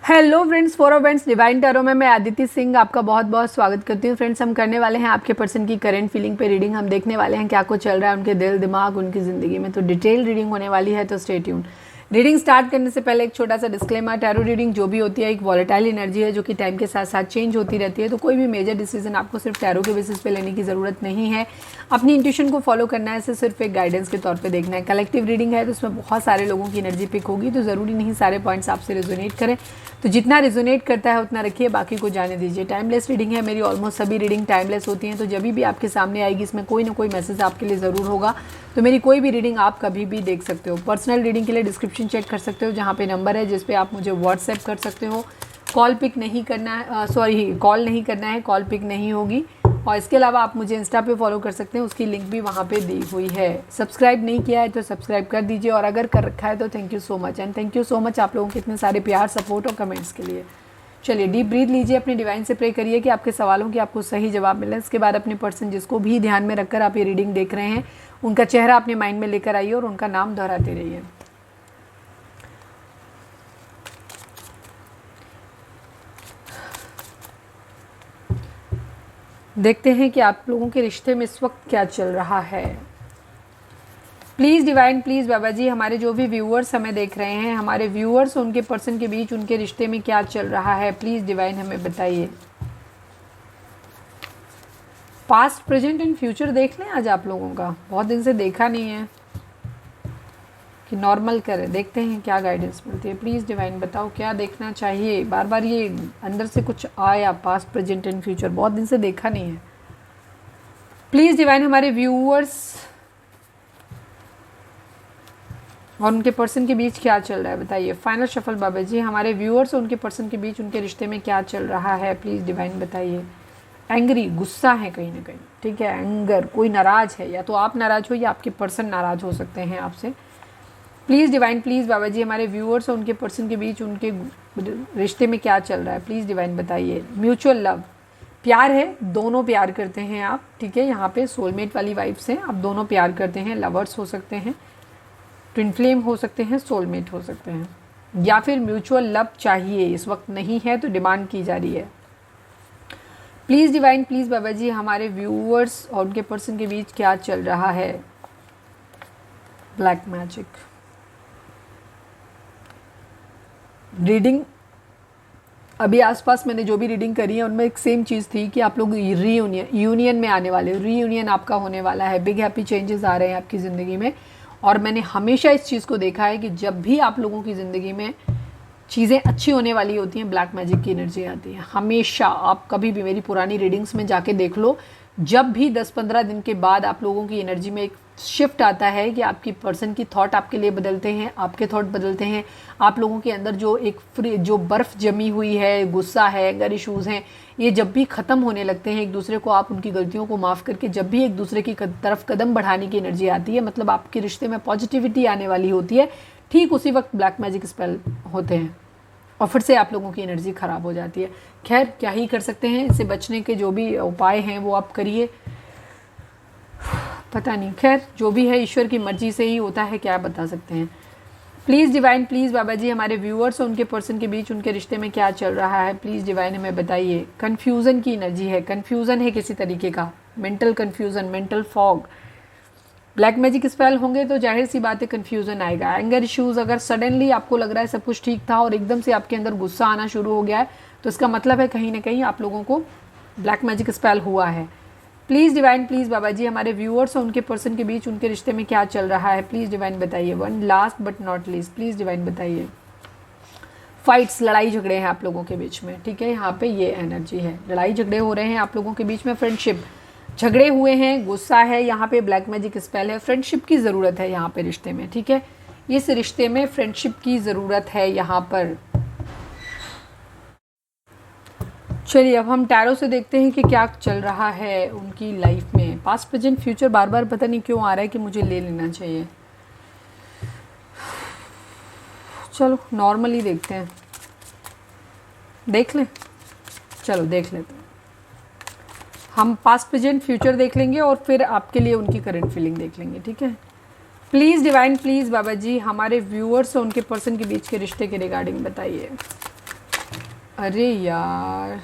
Hello friends, for friends divine tarot में मैं आदित्य सिंह आपका बहुत बहुत स्वागत करती हूँ। फ्रेंड्स, हम करने वाले हैं आपके पर्सन की करंट फीलिंग पे रीडिंग। हम देखने वाले हैं क्या कुछ चल रहा है उनके दिल दिमाग उनकी ज़िंदगी में। तो डिटेल रीडिंग होने वाली है, तो स्टे ट्यून। रीडिंग स्टार्ट करने से पहले एक छोटा सा डिस्क्लेमर, टैरो रीडिंग जो भी होती है एक वॉलेटाइल एनर्जी है जो कि टाइम के साथ साथ चेंज होती रहती है। तो कोई भी मेजर डिसीजन आपको सिर्फ टैरो के बेसिस पे लेने की ज़रूरत नहीं है। अपनी इंट्यूशन को फॉलो करना है, इसे सिर्फ एक गाइडेंस के तौर पे देखना है। कलेक्टिव रीडिंग है तो उसमें बहुत सारे लोगों की एनर्जी पिक होगी, तो ज़रूरी नहीं सारे पॉइंट्स आपसे रेजोनेट करें। तो जितना रेजोनेट करता है उतना रखिए, बाकी को जाने दीजिए। टाइमलेस रीडिंग है, मेरी ऑलमोस्ट सभी रीडिंग टाइमलेस होती हैं। तो जब भी आपके सामने आएगी इसमें कोई ना कोई मैसेज आपके लिए ज़रूर होगा। तो मेरी कोई भी रीडिंग आप कभी भी देख सकते हो। पर्सनल रीडिंग के लिए डिस्क्रिप्शन चेक कर सकते हो, जहाँ पे नंबर है जिस पे आप मुझे व्हाट्सएप कर सकते हो। कॉल पिक नहीं करना है, कॉल नहीं करना है, कॉल पिक नहीं होगी। और इसके अलावा आप मुझे इंस्टा पे फॉलो कर सकते हैं, उसकी लिंक भी वहाँ पे दी हुई है। सब्सक्राइब नहीं किया है तो सब्सक्राइब कर दीजिए, और अगर कर रखा है तो thank you so much. And thank you so much आप लोगों के इतने सारे प्यार, सपोर्ट और कमेंट्स के लिए। चलिए डीप ब्रीथ लीजिए, अपने डिवाइन से प्रे करिए कि आपके सवालों की आपको सही जवाब मिले। इसके बाद अपने पर्सन जिसको भी ध्यान में रखकर आप ये रीडिंग देख रहे हैं उनका चेहरा अपने माइंड में लेकर आइए और उनका नाम दोहराते रहिए। देखते हैं कि आप लोगों के रिश्ते में इस वक्त क्या चल रहा है। Please divine, please Baba ji, हमारे जो भी व्यूअर्स हमें देख रहे हैं, हमारे व्यूअर्स उनके पर्सन के बीच उनके रिश्ते में क्या चल रहा है, प्लीज़ डिवाइन हमें बताइए। पास्ट, प्रेजेंट एंड फ्यूचर देख लें आज आप लोगों का, बहुत दिन से देखा नहीं है कि नॉर्मल करें। देखते हैं क्या गाइडेंस मिलती है। प्लीज़ डिवाइन बताओ क्या देखना चाहिए। बार बार ये अंदर से कुछ आया, पास्ट प्रेजेंट एंड फ्यूचर, बहुत दिन से देखा नहीं है। प्लीज़ डिवाइन, हमारे व्यूअर्स और उनके पर्सन के बीच क्या चल रहा है बताइए। फाइनल शफल बाबा जी, हमारे व्यूअर्स और उनके पर्सन के बीच उनके रिश्ते में क्या चल रहा है, प्लीज़ डिवाइन बताइए। एंग्री, गुस्सा है कहीं ना कहीं, ठीक है, एंगर, कोई नाराज़ है, या तो आप नाराज़ हो या आपके पर्सन नाराज़ हो सकते हैं आपसे। Please divine, please Baba ji, हमारे व्यूअर्स और उनके पर्सन के बीच उनके रिश्ते में क्या चल रहा है, प्लीज़ डिवाइन बताइए। म्यूचुअल लव, प्यार है, दोनों प्यार करते हैं आप, ठीक है, यहाँ पे सोलमेट वाली वाइब्स हैं, आप दोनों प्यार करते हैं, लवर्स हो सकते हैं, ट्विन फ्लेम हो सकते हैं, सोलमेट हो सकते हैं, या फिर म्यूचुअल लव चाहिए, इस वक्त नहीं है तो डिमांड की जा रही है। Please divine, please Baba ji, हमारे व्यूअर्स और उनके पर्सन के बीच क्या चल रहा है। ब्लैक मैजिक रीडिंग, अभी आसपास मैंने जो भी रीडिंग करी है उनमें एक सेम चीज़ थी कि आप लोग यूनियन में आने वाले, रीयूनियन आपका होने वाला है, बिग हैप्पी चेंजेस आ रहे हैं आपकी ज़िंदगी में। और मैंने हमेशा इस चीज़ को देखा है कि जब भी आप लोगों की ज़िंदगी में चीज़ें अच्छी होने वाली होती हैं, ब्लैक मैजिक की एनर्जी आती है हमेशा। आप कभी भी मेरी पुरानी रीडिंग्स में जाके देख लो, जब भी 10-15 दिन के बाद आप लोगों की एनर्जी में एक शिफ्ट आता है कि आपकी पर्सन की थॉट आपके लिए बदलते हैं, आपके थॉट बदलते हैं, आप लोगों के अंदर जो एक जो बर्फ़ जमी हुई है, गुस्सा है, एंगर इश्यूज़ हैं, ये जब भी ख़त्म होने लगते हैं, एक दूसरे को आप उनकी गलतियों को माफ़ करके जब भी एक दूसरे की तरफ कदम बढ़ाने की एनर्जी आती है, मतलब आपके रिश्ते में पॉजिटिविटी आने वाली होती है, ठीक उसी वक्त ब्लैक मैजिक स्पेल होते हैं और फिर से आप लोगों की एनर्जी ख़राब हो जाती है। खैर, क्या ही कर सकते हैं, इससे बचने के जो भी उपाय हैं वो आप करिए। पता नहीं, खैर जो भी है ईश्वर की मर्जी से ही होता है, क्या बता सकते हैं। Please divine, please Baba ji, हमारे व्यूअर्स और उनके पर्सन के बीच उनके रिश्ते में क्या चल रहा है, प्लीज़ डिवाइन हमें बताइए। कन्फ्यूज़न की एनर्जी है, कन्फ्यूज़न है किसी तरीके का, mental confusion, mental fog. Black magic spell होंगे तो जाहिर सी बात है कन्फ्यूज़न आएगा। एंगर इश्यूज़, अगर सडनली आपको लग रहा है सब कुछ ठीक था और एकदम से आपके अंदर गुस्सा आना शुरू हो गया है, तो इसका मतलब है कहीं ना कहीं आप लोगों को ब्लैक मैजिक स्पेल हुआ है। Please divine, please Baba ji, हमारे व्यूअर्स और उनके पर्सन के बीच उनके रिश्ते में क्या चल रहा है, प्लीज़ डिवाइन बताइए। One last but not least, please divine बताइए। फाइट्स, लड़ाई झगड़े हैं आप लोगों के बीच में, ठीक है, यहाँ पे ये एनर्जी है, लड़ाई झगड़े हो रहे हैं आप लोगों के बीच में। फ्रेंडशिप, झगड़े हुए हैं, गुस्सा है, यहाँ पे ब्लैक मैजिक स्पेल है। फ्रेंडशिप की ज़रूरत है यहाँ पे रिश्ते में, ठीक है, इस रिश्ते में फ्रेंडशिप की ज़रूरत है यहाँ पर। चलिए अब हम टैरो से देखते हैं कि क्या चल रहा है उनकी लाइफ में। पास्ट, प्रेजेंट, फ्यूचर, बार बार पता नहीं क्यों आ रहा है कि मुझे ले लेना चाहिए। चलो नॉर्मली देखते हैं, देख लें, चलो देख लेते हैं। हम पास्ट, प्रेजेंट, फ्यूचर देख लेंगे और फिर आपके लिए उनकी करंट फीलिंग देख लेंगे, ठीक है। Please divine, please Baba ji, हमारे व्यूअर्स और उनके पर्सन के बीच के रिश्ते के रिगार्डिंग बताइए। अरे यार,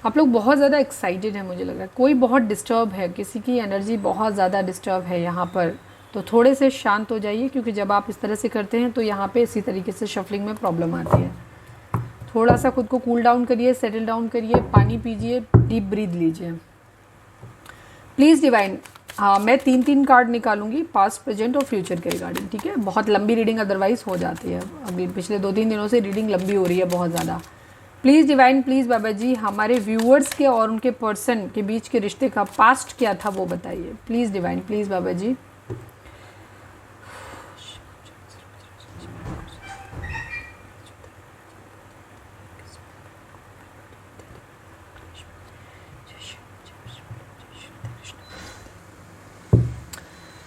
आप लोग बहुत ज़्यादा एक्साइटेड हैं, मुझे लग रहा है कोई बहुत डिस्टर्ब है, किसी की एनर्जी बहुत ज़्यादा डिस्टर्ब है यहाँ पर। तो थोड़े से शांत हो जाइए, क्योंकि जब आप इस तरह से करते हैं तो यहाँ पे इसी तरीके से शफलिंग में प्रॉब्लम आती है। थोड़ा सा खुद को कूल डाउन करिए, सेटल डाउन करिए, पानी पीजिए, डीप ब्रीथ लीजिए। प्लीज़ डिवाइन, हाँ मैं 3 कार्ड निकालूंगी पास्ट प्रेजेंट और फ्यूचर के रिगार्डिंग, ठीक है। बहुत लंबी रीडिंग अदरवाइज हो जाती है, अभी पिछले 2-3 दिनों से रीडिंग लंबी हो रही है बहुत ज़्यादा। Please divine, please Baba ji, हमारे व्यूअर्स के और उनके पर्सन के बीच के रिश्ते का पास्ट क्या था वो बताइए। Please divine, please Baba ji.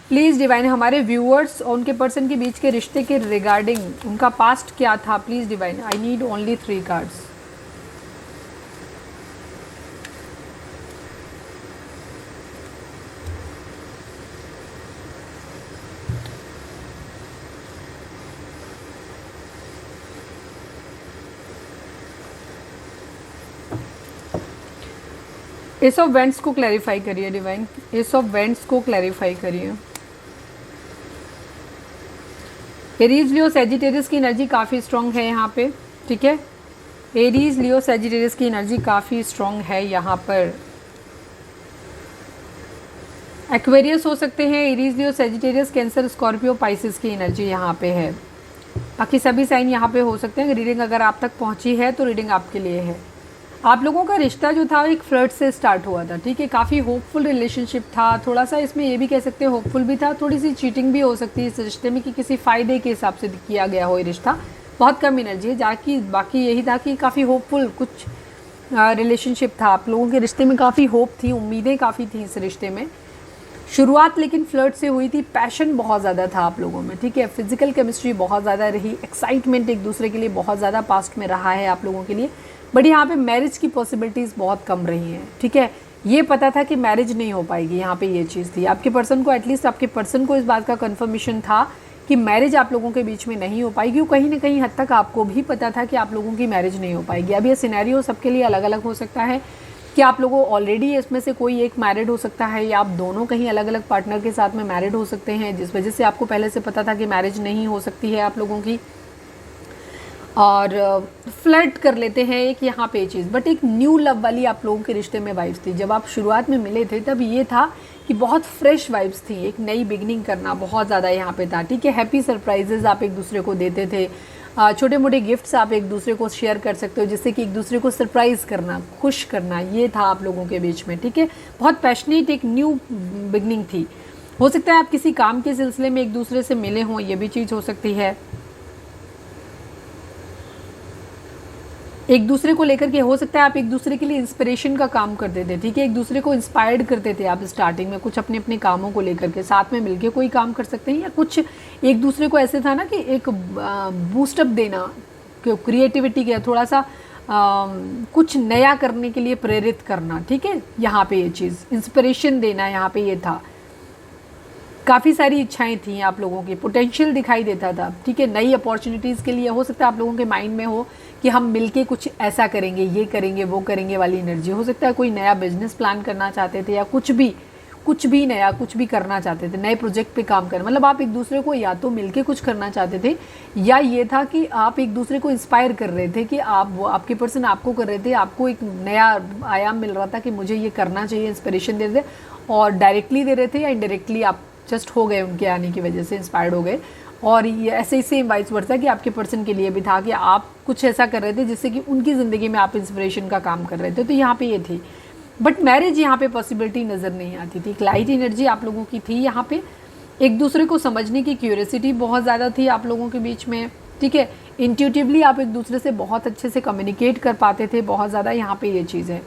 Please divine, हमारे व्यूअर्स और उनके पर्सन के बीच के रिश्ते के रिगार्डिंग उनका पास्ट क्या था। Please divine, I need only 3 cards. S of wands को क्लैरिफाई करिए डिवाइन, एस ऑफ वेंट्स को क्लैरिफाई करिए। एरीज लियो सेजिटेरियस की एनर्जी काफ़ी स्ट्रॉन्ग है यहाँ पे, ठीक है। एरीज लियो सेजिटेरियस की एनर्जी काफ़ी स्ट्रॉन्ग है यहाँ पर। एक्वेरियस हो सकते हैं, Aries Leo Sagittarius, cancer, Scorpio, Pisces की एनर्जी यहाँ पे है। बाकी सभी साइन यहाँ पे हो सकते हैं। रीडिंग अगर आप तक पहुँची है तो रीडिंग आपके लिए है। आप लोगों का रिश्ता जो था एक फ्लर्ट से स्टार्ट हुआ था, ठीक है। काफ़ी होपफुल रिलेशनशिप था, थोड़ा सा इसमें ये भी कह सकते हैं होपफुल भी था, थोड़ी सी चीटिंग भी हो सकती है इस रिश्ते में कि किसी फ़ायदे के हिसाब से किया गया हो ये रिश्ता। बहुत कम एनर्जी है, जाकि बाकी यही था कि काफ़ी होपफुल कुछ रिलेशनशिप था। आप लोगों के रिश्ते में काफ़ी होप थी, उम्मीदें काफ़ी थी इस रिश्ते में। शुरुआत लेकिन फ्लर्ट से हुई थी, पैशन बहुत ज़्यादा था आप लोगों में, ठीक है। फिजिकल केमिस्ट्री बहुत ज़्यादा रही, एक्साइटमेंट एक दूसरे के लिए बहुत ज़्यादा पास्ट में रहा है आप लोगों के लिए। बट यहाँ पे मैरिज की पॉसिबिलिटीज़ बहुत कम रही हैं, ठीक है। ये पता था कि मैरिज नहीं हो पाएगी, यहाँ पे ये चीज़ थी। आपके पर्सन को, एटलीस्ट आपके पर्सन को इस बात का कन्फर्मेशन था कि मैरिज आप लोगों के बीच में नहीं हो पाएगी। कहीं ना कहीं हद तक आपको भी पता था कि आप लोगों की मैरिज नहीं हो पाएगी। अब ये सिनेरियो सबके लिए अलग अलग हो सकता है कि आप लोगों ऑलरेडी इसमें से कोई एक मैरिड हो सकता है, या आप दोनों कहीं अलग अलग पार्टनर के साथ में मैरिड हो सकते हैं, जिस वजह से आपको पहले से पता था कि मैरिज नहीं हो सकती है आप लोगों की, और फ्लर्ट कर लेते हैं एक यहाँ पे चीज़। बट एक न्यू लव वाली आप लोगों के रिश्ते में वाइब्स थी। जब आप शुरुआत में मिले थे तब ये था कि बहुत फ्रेश वाइब्स थी, एक नई बिगनिंग करना बहुत ज़्यादा यहाँ पे था, ठीक है। हैप्पी सरप्राइजेज आप एक दूसरे को देते थे, छोटे मोटे गिफ्ट्स आप एक दूसरे को शेयर कर सकते हो, जिससे कि एक दूसरे को सरप्राइज़ करना, खुश करना, ये था आप लोगों के बीच में, ठीक है। बहुत पैशनेट एक न्यू बिगनिंग थी। हो सकता है आप किसी काम के सिलसिले में एक दूसरे से मिले हों, ये भी चीज़ हो सकती है। एक दूसरे को लेकर के हो सकता है आप एक दूसरे के लिए इंस्पिरेशन का काम करते थे, ठीक है। एक दूसरे को इंस्पायर्ड करते थे आप स्टार्टिंग में, कुछ अपने अपने कामों को लेकर के साथ में मिलके कोई काम कर सकते हैं, या कुछ एक दूसरे को ऐसे था ना कि एक बूस्टअप देना, क्रिएटिविटी का थोड़ा सा कुछ नया करने के लिए प्रेरित करना, ठीक है। यहाँ पे ये चीज़ इंस्पिरेशन देना यहाँ पे ये था। काफ़ी सारी इच्छाएं थी आप लोगों की, पोटेंशियल दिखाई देता था, ठीक है। नई अपॉर्चुनिटीज़ के लिए हो सकता है आप लोगों के माइंड में हो कि हम मिलके कुछ ऐसा करेंगे, ये करेंगे, वो करेंगे वाली एनर्जी। हो सकता है कोई नया बिजनेस प्लान करना चाहते थे, या कुछ भी नया कुछ भी करना चाहते थे, नए प्रोजेक्ट पे काम करना। मतलब आप एक दूसरे को या तो मिलके कुछ करना चाहते थे, या ये था कि आप एक दूसरे को इंस्पायर कर रहे थे कि आप, वो आपके पर्सन आपको कर रहे थे, आपको एक नया आयाम मिल रहा था कि मुझे ये करना चाहिए, इंस्पिरेशन दे रहे थे, और डायरेक्टली दे रहे थे या इनडायरेक्टली आप जस्ट हो गए, उनके आने की वजह से इंस्पायर्ड हो गए। और ये ऐसे ही सेम वाइस वर्सा कि आपके पर्सन के लिए भी था कि आप कुछ ऐसा कर रहे थे जिससे कि उनकी ज़िंदगी में आप इंस्पिरेशन का काम कर रहे थे। तो यहाँ पे ये थी, बट मैरिज यहाँ पे पॉसिबिलिटी नज़र नहीं आती थी। एक लाइट एनर्जी आप लोगों की थी यहाँ पे, एक दूसरे को समझने की क्यूरियोसिटी बहुत ज़्यादा थी आप लोगों के बीच में, ठीक है। इंट्यूटिवली आप एक दूसरे से बहुत अच्छे से कम्युनिकेट कर पाते थे बहुत ज़्यादा, यहाँ पे ये चीज़ है।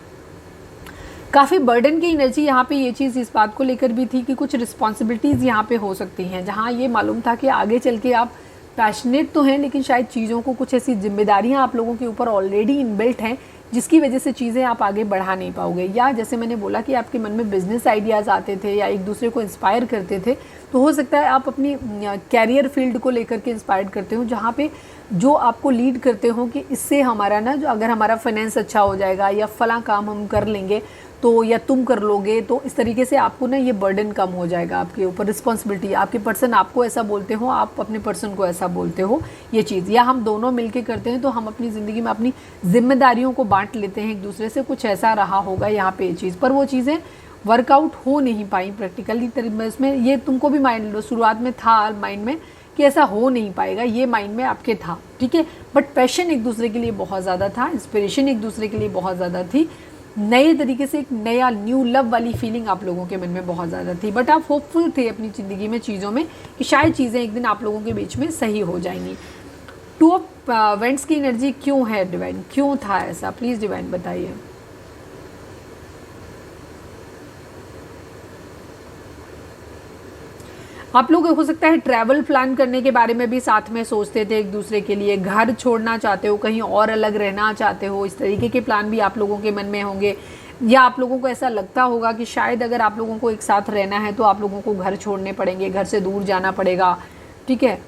काफ़ी बर्डन की एनर्जी यहाँ पे ये चीज़ इस बात को लेकर भी थी कि कुछ रिस्पॉन्सिबिलिटीज़ यहाँ पे हो सकती हैं, जहाँ ये मालूम था कि आगे चल के आप पैशनेट तो हैं, लेकिन शायद चीज़ों को, कुछ ऐसी जिम्मेदारियाँ आप लोगों के ऊपर ऑलरेडी इनबिल्ट हैं जिसकी वजह से चीज़ें आप आगे बढ़ा नहीं पाओगे। या जैसे मैंने बोला कि आपके मन में बिजनेस आइडियाज़ आते थे या एक दूसरे को इंस्पायर करते थे, तो हो सकता है आप अपनी कैरियर फील्ड को लेकर के इंस्पायर करते हो, जहाँ पे जो आपको लीड करते हो कि इससे हमारा ना, जो अगर हमारा फाइनेंस अच्छा हो जाएगा या फला काम हम कर लेंगे तो, या तुम कर लोगे तो इस तरीके से आपको ना ये बर्डन कम हो जाएगा आपके ऊपर, रिस्पॉन्सिबिलिटी। आपके पर्सन आपको ऐसा बोलते हो, आप अपने पर्सन को ऐसा बोलते हो, ये चीज़, या हम दोनों मिलके करते हैं तो हम अपनी ज़िंदगी में अपनी जिम्मेदारियों को बांट लेते हैं एक दूसरे से। कुछ ऐसा रहा होगा यहाँ पे ये चीज़, पर वो चीज़ें वर्कआउट हो नहीं पाई प्रैक्टिकली इसमें। ये तुमको भी माइंड शुरुआत में था माइंड में कि ऐसा हो नहीं पाएगा, ये माइंड में आपके था, ठीक है। बट पैशन एक दूसरे के लिए बहुत ज़्यादा था, इंस्पिरेशन एक दूसरे के लिए बहुत ज़्यादा थी, नए तरीके से एक नया न्यू लव वाली फीलिंग आप लोगों के मन में बहुत ज़्यादा थी। बट आप होपफुल थे अपनी ज़िंदगी में चीज़ों में कि शायद चीज़ें एक दिन आप लोगों के बीच में सही हो जाएंगी। 2 ऑफ वेंट्स की एनर्जी क्यों है डिवाइन, क्यों था ऐसा, प्लीज़ डिवाइन बताइए। आप लोग हो सकता है ट्रैवल प्लान करने के बारे में भी साथ में सोचते थे एक दूसरे के लिए, घर छोड़ना चाहते हो, कहीं और अलग रहना चाहते हो, इस तरीके के प्लान भी आप लोगों के मन में होंगे। या आप लोगों को ऐसा लगता होगा कि शायद अगर आप लोगों को एक साथ रहना है तो आप लोगों को घर छोड़ने पड़ेंगे, घर से दूर जाना पड़ेगा, ठीक है।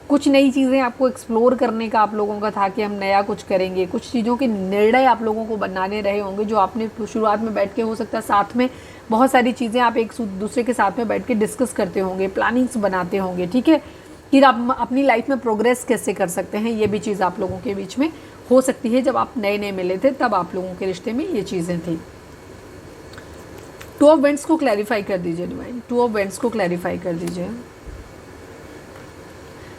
कुछ नई चीज़ें आपको एक्सप्लोर करने का आप लोगों का था कि हम नया कुछ करेंगे। कुछ चीज़ों के निर्णय आप लोगों को बनाने रहे होंगे जो आपने शुरुआत में बैठ के, हो सकता है साथ में बहुत सारी चीज़ें आप एक दूसरे के साथ में बैठ के डिस्कस करते होंगे, प्लानिंग्स बनाते होंगे, ठीक है, कि आप अपनी लाइफ में प्रोग्रेस कैसे कर सकते हैं। ये भी चीज़ आप लोगों के बीच में हो सकती है। जब आप नए नए मिले थे तब आप लोगों के रिश्ते में ये चीज़ें थी। 2 ऑफ वेंट्स को क्लैरिफाई कर दीजिए डिवाइन, 2 ऑफ वेंट्स को क्लैरिफाई कर दीजिए।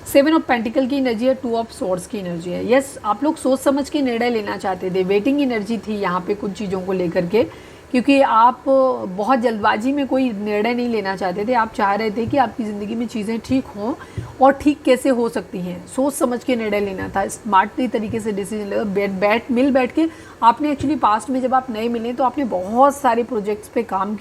7 ऑफ पेंटिकल की एनर्जी है, 2 ऑफ सोर्ड्स की एनर्जी है। यस, आप लोग सोच समझ के निर्णय लेना चाहते थे, वेटिंग एनर्जी थी यहाँ पे कुछ चीज़ों को लेकर के, क्योंकि आप बहुत जल्दबाजी में कोई निर्णय नहीं लेना चाहते थे। आप चाह रहे थे कि आपकी ज़िंदगी में चीज़ें ठीक हों, और ठीक कैसे हो सकती हैं, सोच समझ के निर्णय लेना था, स्मार्टली तरीके से डिसीजन लेना। बैठ के आपने एक्चुअली पास्ट में जब आप नए मिले तो आपने बहुत सारे प्रोजेक्ट्स पे काम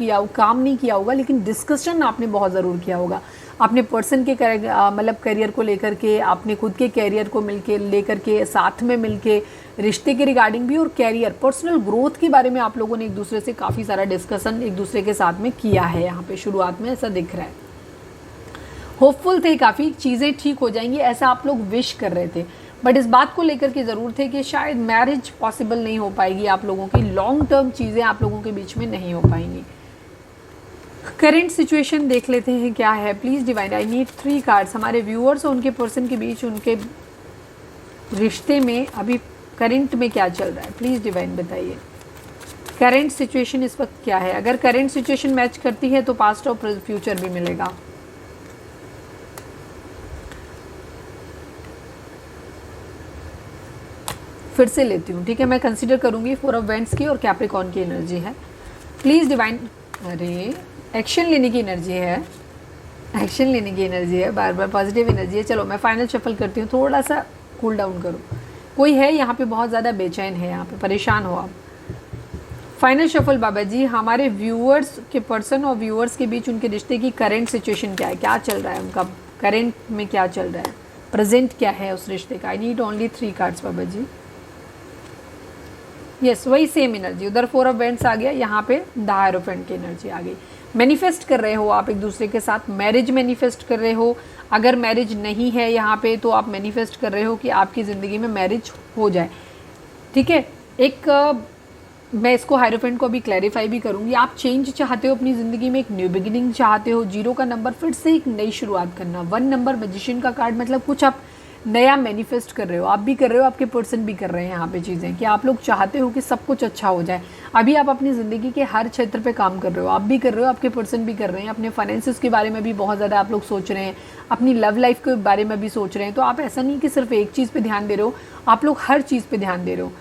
नहीं किया होगा, लेकिन डिस्कशन आपने बहुत ज़रूर किया होगा अपने पर्सन के मतलब करियर को लेकर के, आपने खुद के कैरियर को लेकर के साथ में मिलके, रिश्ते के रिगार्डिंग भी और कैरियर पर्सनल ग्रोथ के बारे में आप लोगों ने एक दूसरे से काफ़ी सारा डिस्कशन एक दूसरे के साथ में किया है। यहाँ पे शुरुआत में ऐसा दिख रहा है, होपफुल थे, काफ़ी चीज़ें ठीक हो जाएंगी ऐसा आप लोग विश कर रहे थे। बट इस बात को लेकर के ज़रूर थे कि शायद मैरिज पॉसिबल नहीं हो पाएगी, आप लोगों की लॉन्ग टर्म चीज़ें आप लोगों के बीच में नहीं हो पाएंगी। करेंट सिचुएशन देख लेते हैं क्या है, please divine. I need 3 cards. हमारे व्यूअर्स और उनके पर्सन के बीच, उनके रिश्ते में अभी करंट में क्या चल रहा है, प्लीज़ डिवाइन बताइए। करंट सिचुएशन इस वक्त क्या है, अगर करंट सिचुएशन मैच करती है तो पास्ट और फ्यूचर भी मिलेगा। फिर से लेती हूँ, ठीक है, मैं कंसीडर करूँगी 4 ऑफ वेंट्स की और कैप्रिकॉर्न की एनर्जी है। Please divine. अरे एक्शन लेने की एनर्जी है, एक्शन लेने की एनर्जी है, बार बार पॉजिटिव एनर्जी है। चलो मैं फाइनल शफल करती हूँ, थोड़ा सा कूल डाउन करो। कोई है यहाँ पे बहुत ज़्यादा बेचैन है, यहाँ पे परेशान हो आप। फाइनल शफल बाबा जी, हमारे व्यूअर्स के पर्सन और व्यूअर्स के बीच उनके रिश्ते की करंट सिचुएशन क्या है, क्या चल रहा है उनका, करंट में क्या चल रहा है, प्रेजेंट क्या है उस रिश्ते का। I need only 3 cards Baba ji. Yes, वही सेम एनर्जी, उधर 4 ऑफ वेंट्स आ गया, यहाँ पे द हायरोफेंट की एनर्जी आ गई। मैनिफेस्ट कर रहे हो आप एक दूसरे के साथ, मैरिज मैनिफेस्ट कर रहे हो। अगर मैरिज नहीं है यहाँ पे तो आप मैनिफेस्ट कर रहे हो कि आपकी ज़िंदगी में मैरिज हो जाए, ठीक है। मैं इसको हायरोफेंट को अभी क्लैरिफाई भी करूँगी। आप चेंज चाहते हो अपनी ज़िंदगी में, एक न्यू बिगिनिंग चाहते हो, 0 का नंबर फिर से एक नई शुरुआत करना। 1 नंबर मैजिशियन का कार्ड, मतलब कुछ आप नया मैनिफेस्ट कर रहे हो, आप भी कर रहे हो, आपके पर्सन भी कर रहे हैं यहाँ पे चीज़ें, कि आप लोग चाहते हो कि सब कुछ अच्छा हो जाए। अभी आप अपनी ज़िंदगी के हर क्षेत्र पे काम कर रहे हो, आप भी कर रहे हो, आपके पर्सन भी कर रहे हैं। अपने फाइनेंसेस के बारे में भी बहुत ज़्यादा आप लोग सोच रहे हैं, अपनी लव लाइफ के बारे में भी सोच रहे हैं। तो आप ऐसा नहीं कि सिर्फ एक चीज़ पर ध्यान दे रहे हो, आप लोग हर चीज़ पर ध्यान दे रहे हो।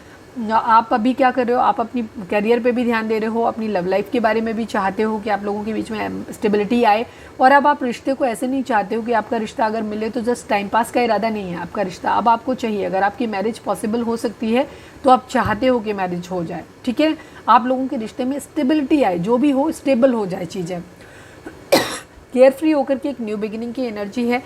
आप अभी क्या कर रहे हो, आप अपनी करियर पे भी ध्यान दे रहे हो, अपनी लव लाइफ के बारे में भी चाहते हो कि आप लोगों के बीच में स्टेबिलिटी आए। और अब आप रिश्ते को ऐसे नहीं चाहते हो कि आपका रिश्ता अगर मिले तो जस्ट टाइम पास का इरादा नहीं है आपका रिश्ता, अब आपको चाहिए। अगर आपकी मैरिज पॉसिबल हो सकती है तो आप चाहते हो कि मैरिज हो जाए, ठीक है। आप लोगों के रिश्ते में स्टेबिलिटी आए, जो भी हो स्टेबल हो जाए चीज़ें, केयर फ्री होकर के एक न्यू बिगिनिंग की एनर्जी है।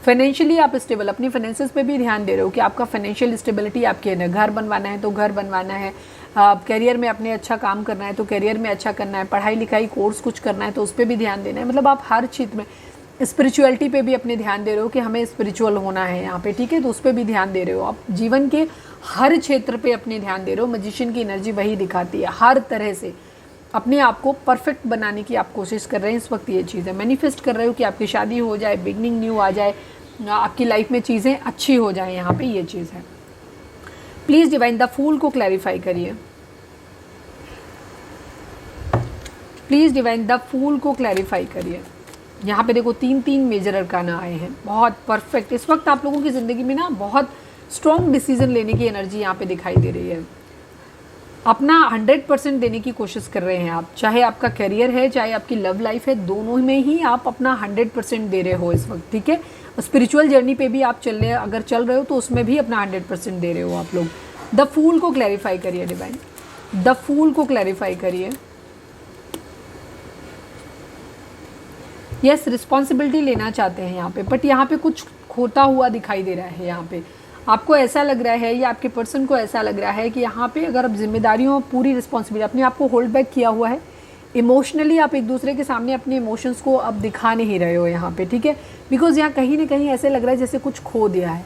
फाइनेंशियली आप स्टेबल, अपनी फाइनेंसेस पे भी ध्यान दे रहे हो कि आपका फाइनेंशियल स्टेबिलिटी आपके है। घर बनवाना है तो घर बनवाना है, करियर में अपने अच्छा काम करना है तो करियर में अच्छा करना है, पढ़ाई लिखाई कोर्स कुछ करना है तो उस पर भी ध्यान देना है। मतलब आप हर क्षेत्र में स्पिरिचुअलिटी पे भी अपने ध्यान दे रहे हो कि हमें स्पिरिचुअल होना है यहाँ पे, ठीक है, तो उस पर भी ध्यान दे रहे हो। आप जीवन के हर क्षेत्र पे अपने ध्यान दे रहे हो। मैजिशियन की एनर्जी वही दिखाती है, हर तरह से अपने आप को परफेक्ट बनाने की आप कोशिश कर रहे हैं इस वक्त। ये चीज़ है, मैनिफेस्ट कर रहे हो कि आपकी शादी हो जाए, बिगनिंग न्यू आ जाए, आपकी लाइफ में चीज़ें अच्छी हो जाएं, यहाँ पे ये चीज़ है। प्लीज़ डिवाइन द फूल को क्लैरिफाई करिए, प्लीज़ डिवाइन द फूल को क्लैरिफाई करिए। यहाँ पे देखो 3 मेजर अरकाना आए हैं, बहुत परफेक्ट। इस वक्त आप लोगों की ज़िंदगी में ना बहुत स्ट्रॉन्ग डिसीजन लेने की एनर्जी यहाँ पे दिखाई दे रही है। अपना 100% देने की कोशिश कर रहे हैं आप, चाहे आपका करियर है चाहे आपकी लव लाइफ है, दोनों में ही आप अपना 100% दे रहे हो इस वक्त, ठीक है। स्पिरिचुअल जर्नी पे भी आप अगर चल रहे हो तो उसमें भी अपना 100% दे रहे हो आप लोग। द फूल को क्लैरिफाई करिए डिवाइन, द फूल को क्लैरिफाई करिए। यस, रिस्पॉन्सिबिलिटी लेना चाहते हैं यहाँ पे, बट यहाँ पे कुछ खोता हुआ दिखाई दे रहा है। यहाँ पे आपको ऐसा लग रहा है या आपके पर्सन को ऐसा लग रहा है कि यहाँ पे अगर आप जिम्मेदारियों पूरी रिस्पॉन्सिबिलिटी अपने आप को होल्ड बैक किया हुआ है, इमोशनली आप एक दूसरे के सामने अपने इमोशंस को अब दिखा नहीं रहे हो यहाँ पे, ठीक है। बिकॉज यहाँ कहीं ना कहीं ऐसे लग रहा है जैसे कुछ खो दिया है,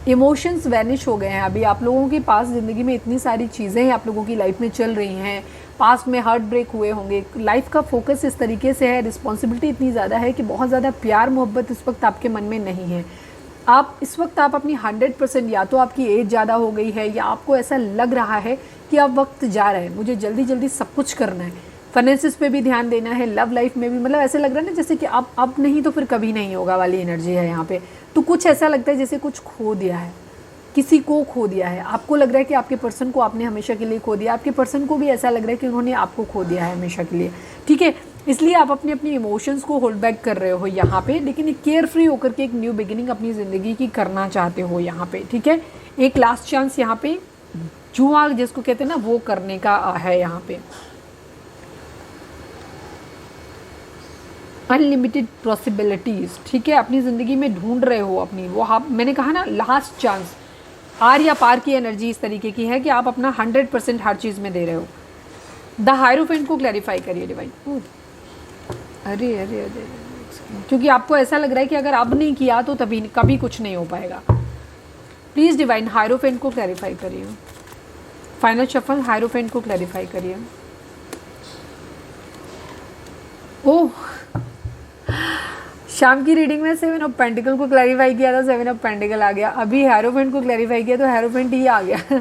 इमोशंस वैनिश हो गए हैं। अभी आप लोगों के पास ज़िंदगी में इतनी सारी चीज़ें आप लोगों की लाइफ में चल रही हैं, पास्ट में हार्ट ब्रेक हुए होंगे, लाइफ का फोकस इस तरीके से है, रिस्पॉन्सिबिलिटी इतनी ज़्यादा है कि बहुत ज़्यादा प्यार मोहब्बत इस वक्त आपके मन में नहीं है। आप इस वक्त आप अपनी 100%, या तो आपकी एज ज़्यादा हो गई है या आपको ऐसा लग रहा है कि अब वक्त जा रहा है, मुझे जल्दी जल्दी सब कुछ करना है, फाइनेंसिस पे भी ध्यान देना है, लव लाइफ में भी, मतलब ऐसे लग रहा है ना जैसे कि अब नहीं तो फिर कभी नहीं होगा वाली एनर्जी है यहाँ पे। तो कुछ ऐसा लगता है जैसे कुछ खो दिया है, किसी को खो दिया है। आपको लग रहा है कि आपके पर्सन को आपने हमेशा के लिए खो दिया, आपके पर्सन को भी ऐसा लग रहा है कि उन्होंने आपको खो दिया है हमेशा के लिए, ठीक है। इसलिए आप अपने इमोशंस को होल्ड बैक कर रहे हो यहाँ पे, लेकिन केयर फ्री होकर के एक न्यू बिगिनिंग अपनी ज़िंदगी की करना चाहते हो यहाँ पे, ठीक है। एक लास्ट चांस यहाँ पे जुआ जिसको कहते हैं ना, वो करने का है यहाँ पे। अनलिमिटेड पॉसिबिलिटीज़, ठीक है, अपनी ज़िंदगी में ढूंढ रहे हो अपनी वो, आप मैंने कहा ना लास्ट चांस, आर या पार की एनर्जी इस तरीके की है कि आप अपना 100% हर चीज़ में दे रहे हो। द हायरोफेंट को क्लैरिफाई करिए डिवाइन। अरे अरे अरे, क्योंकि आपको ऐसा लग रहा है कि अगर अब नहीं किया तो तभी कभी कुछ नहीं हो पाएगा। प्लीज़ डिवाइन हायरोफेंट को क्लैरिफाई करिए। फाइनल शफल, हायरोफेंट को क्लैरिफाई करिए। ओह, शाम की रीडिंग में 7 ऑफ पेंटिकल को क्लैरिफाई किया था, 7 ऑफ पेंटिकल आ गया। अभी हायरोफेंट को क्लैरिफाई किया तो हायरोफेंट ही आ गया।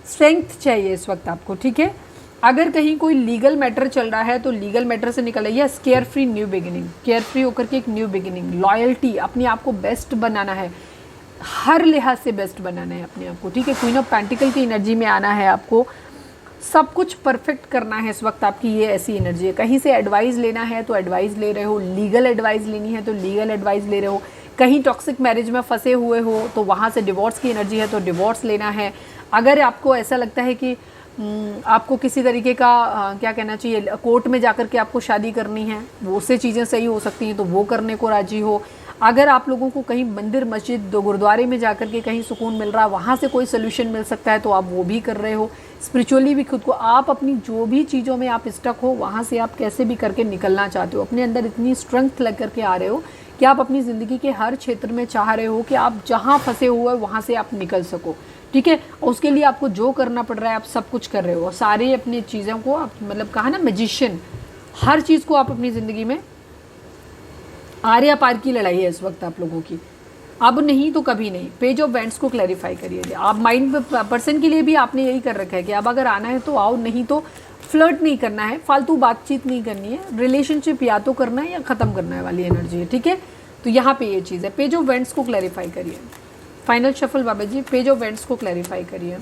स्ट्रेंथ चाहिए इस वक्त आपको, ठीक है। अगर कहीं कोई लीगल मैटर चल रहा है तो लीगल मैटर से निकल आइए। Square free new beginning, care free होकर के एक न्यू बिगिनिंग, लॉयल्टी, अपने आप को बेस्ट बनाना है, हर लिहाज से बेस्ट बनाना है अपने आप को, ठीक है। क्वीन ऑफ पेंटिकल की एनर्जी में आना है आपको, सब कुछ परफेक्ट करना है इस वक्त। आपकी ये ऐसी एनर्जी है, कहीं से एडवाइस लेना है तो एडवाइस ले रहे हो, लीगल एडवाइस लेनी है तो लीगल एडवाइस ले रहे हो, कहीं टॉक्सिक मैरिज में फंसे हुए हो तो वहाँ से डिवोर्स की एनर्जी है तो डिवोर्स लेना है। अगर आपको ऐसा लगता है कि आपको किसी तरीके का क्या कहना चाहिए, कोर्ट में जाकर के आपको शादी करनी है, वो उससे चीज़ें सही हो सकती हैं तो वो करने को राजी हो। अगर आप लोगों को कहीं मंदिर मस्जिद गुरुद्वारे में जाकर के कहीं सुकून मिल रहा है, वहाँ से कोई सोल्यूशन मिल सकता है तो आप वो भी कर रहे हो। स्पिरिचुअली भी खुद को, आप अपनी जो भी चीज़ों में आप स्टक हो वहाँ से आप कैसे भी करके निकलना चाहते हो। अपने अंदर इतनी स्ट्रेंथ लग करके आ रहे हो कि आप अपनी ज़िंदगी के हर क्षेत्र में चाह रहे हो कि आप जहाँ फंसे हुए वहाँ से आप निकल सको, ठीक है। उसके लिए आपको जो करना पड़ रहा है आप सब कुछ कर रहे हो, सारे अपनी चीज़ों को आप, मतलब कहा ना मैजिशियन, हर चीज़ को आप अपनी ज़िंदगी में, आर्या पार की लड़ाई है इस वक्त आप लोगों की, अब नहीं तो कभी नहीं। पेज ऑफ वेंट्स को क्लैरिफाई करिए। आप माइंड पर्सन के लिए भी आपने यही कर रखा है कि अब अगर आना है तो आओ, नहीं तो फ्लर्ट नहीं करना है, फालतू बातचीत नहीं करनी है, रिलेशनशिप या तो करना है या ख़त्म करना है वाली एनर्जी है, ठीक है। तो यहाँ पे ये चीज़ है। पेज ऑफ वेंट्स को क्लैरिफाई करिए। Final shuffle Baba ji, page of wands को क्लैरिफाई करिए।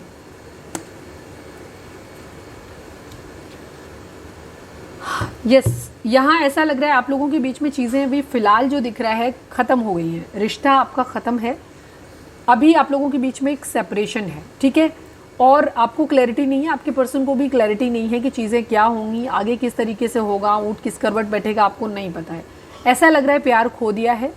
यस, यहाँ ऐसा लग रहा है आप लोगों के बीच में चीज़ें अभी फ़िलहाल जो दिख रहा है ख़त्म हो गई हैं, रिश्ता आपका ख़त्म है, अभी आप लोगों के बीच में एक सेपरेशन है, ठीक है। और आपको क्लैरिटी नहीं है, आपके पर्सन को भी क्लैरिटी नहीं है कि चीज़ें क्या होंगी, आगे किस तरीके से होगा, ऊँट किस करवट बैठेगा, आपको नहीं पता है। ऐसा लग रहा है प्यार खो दिया है,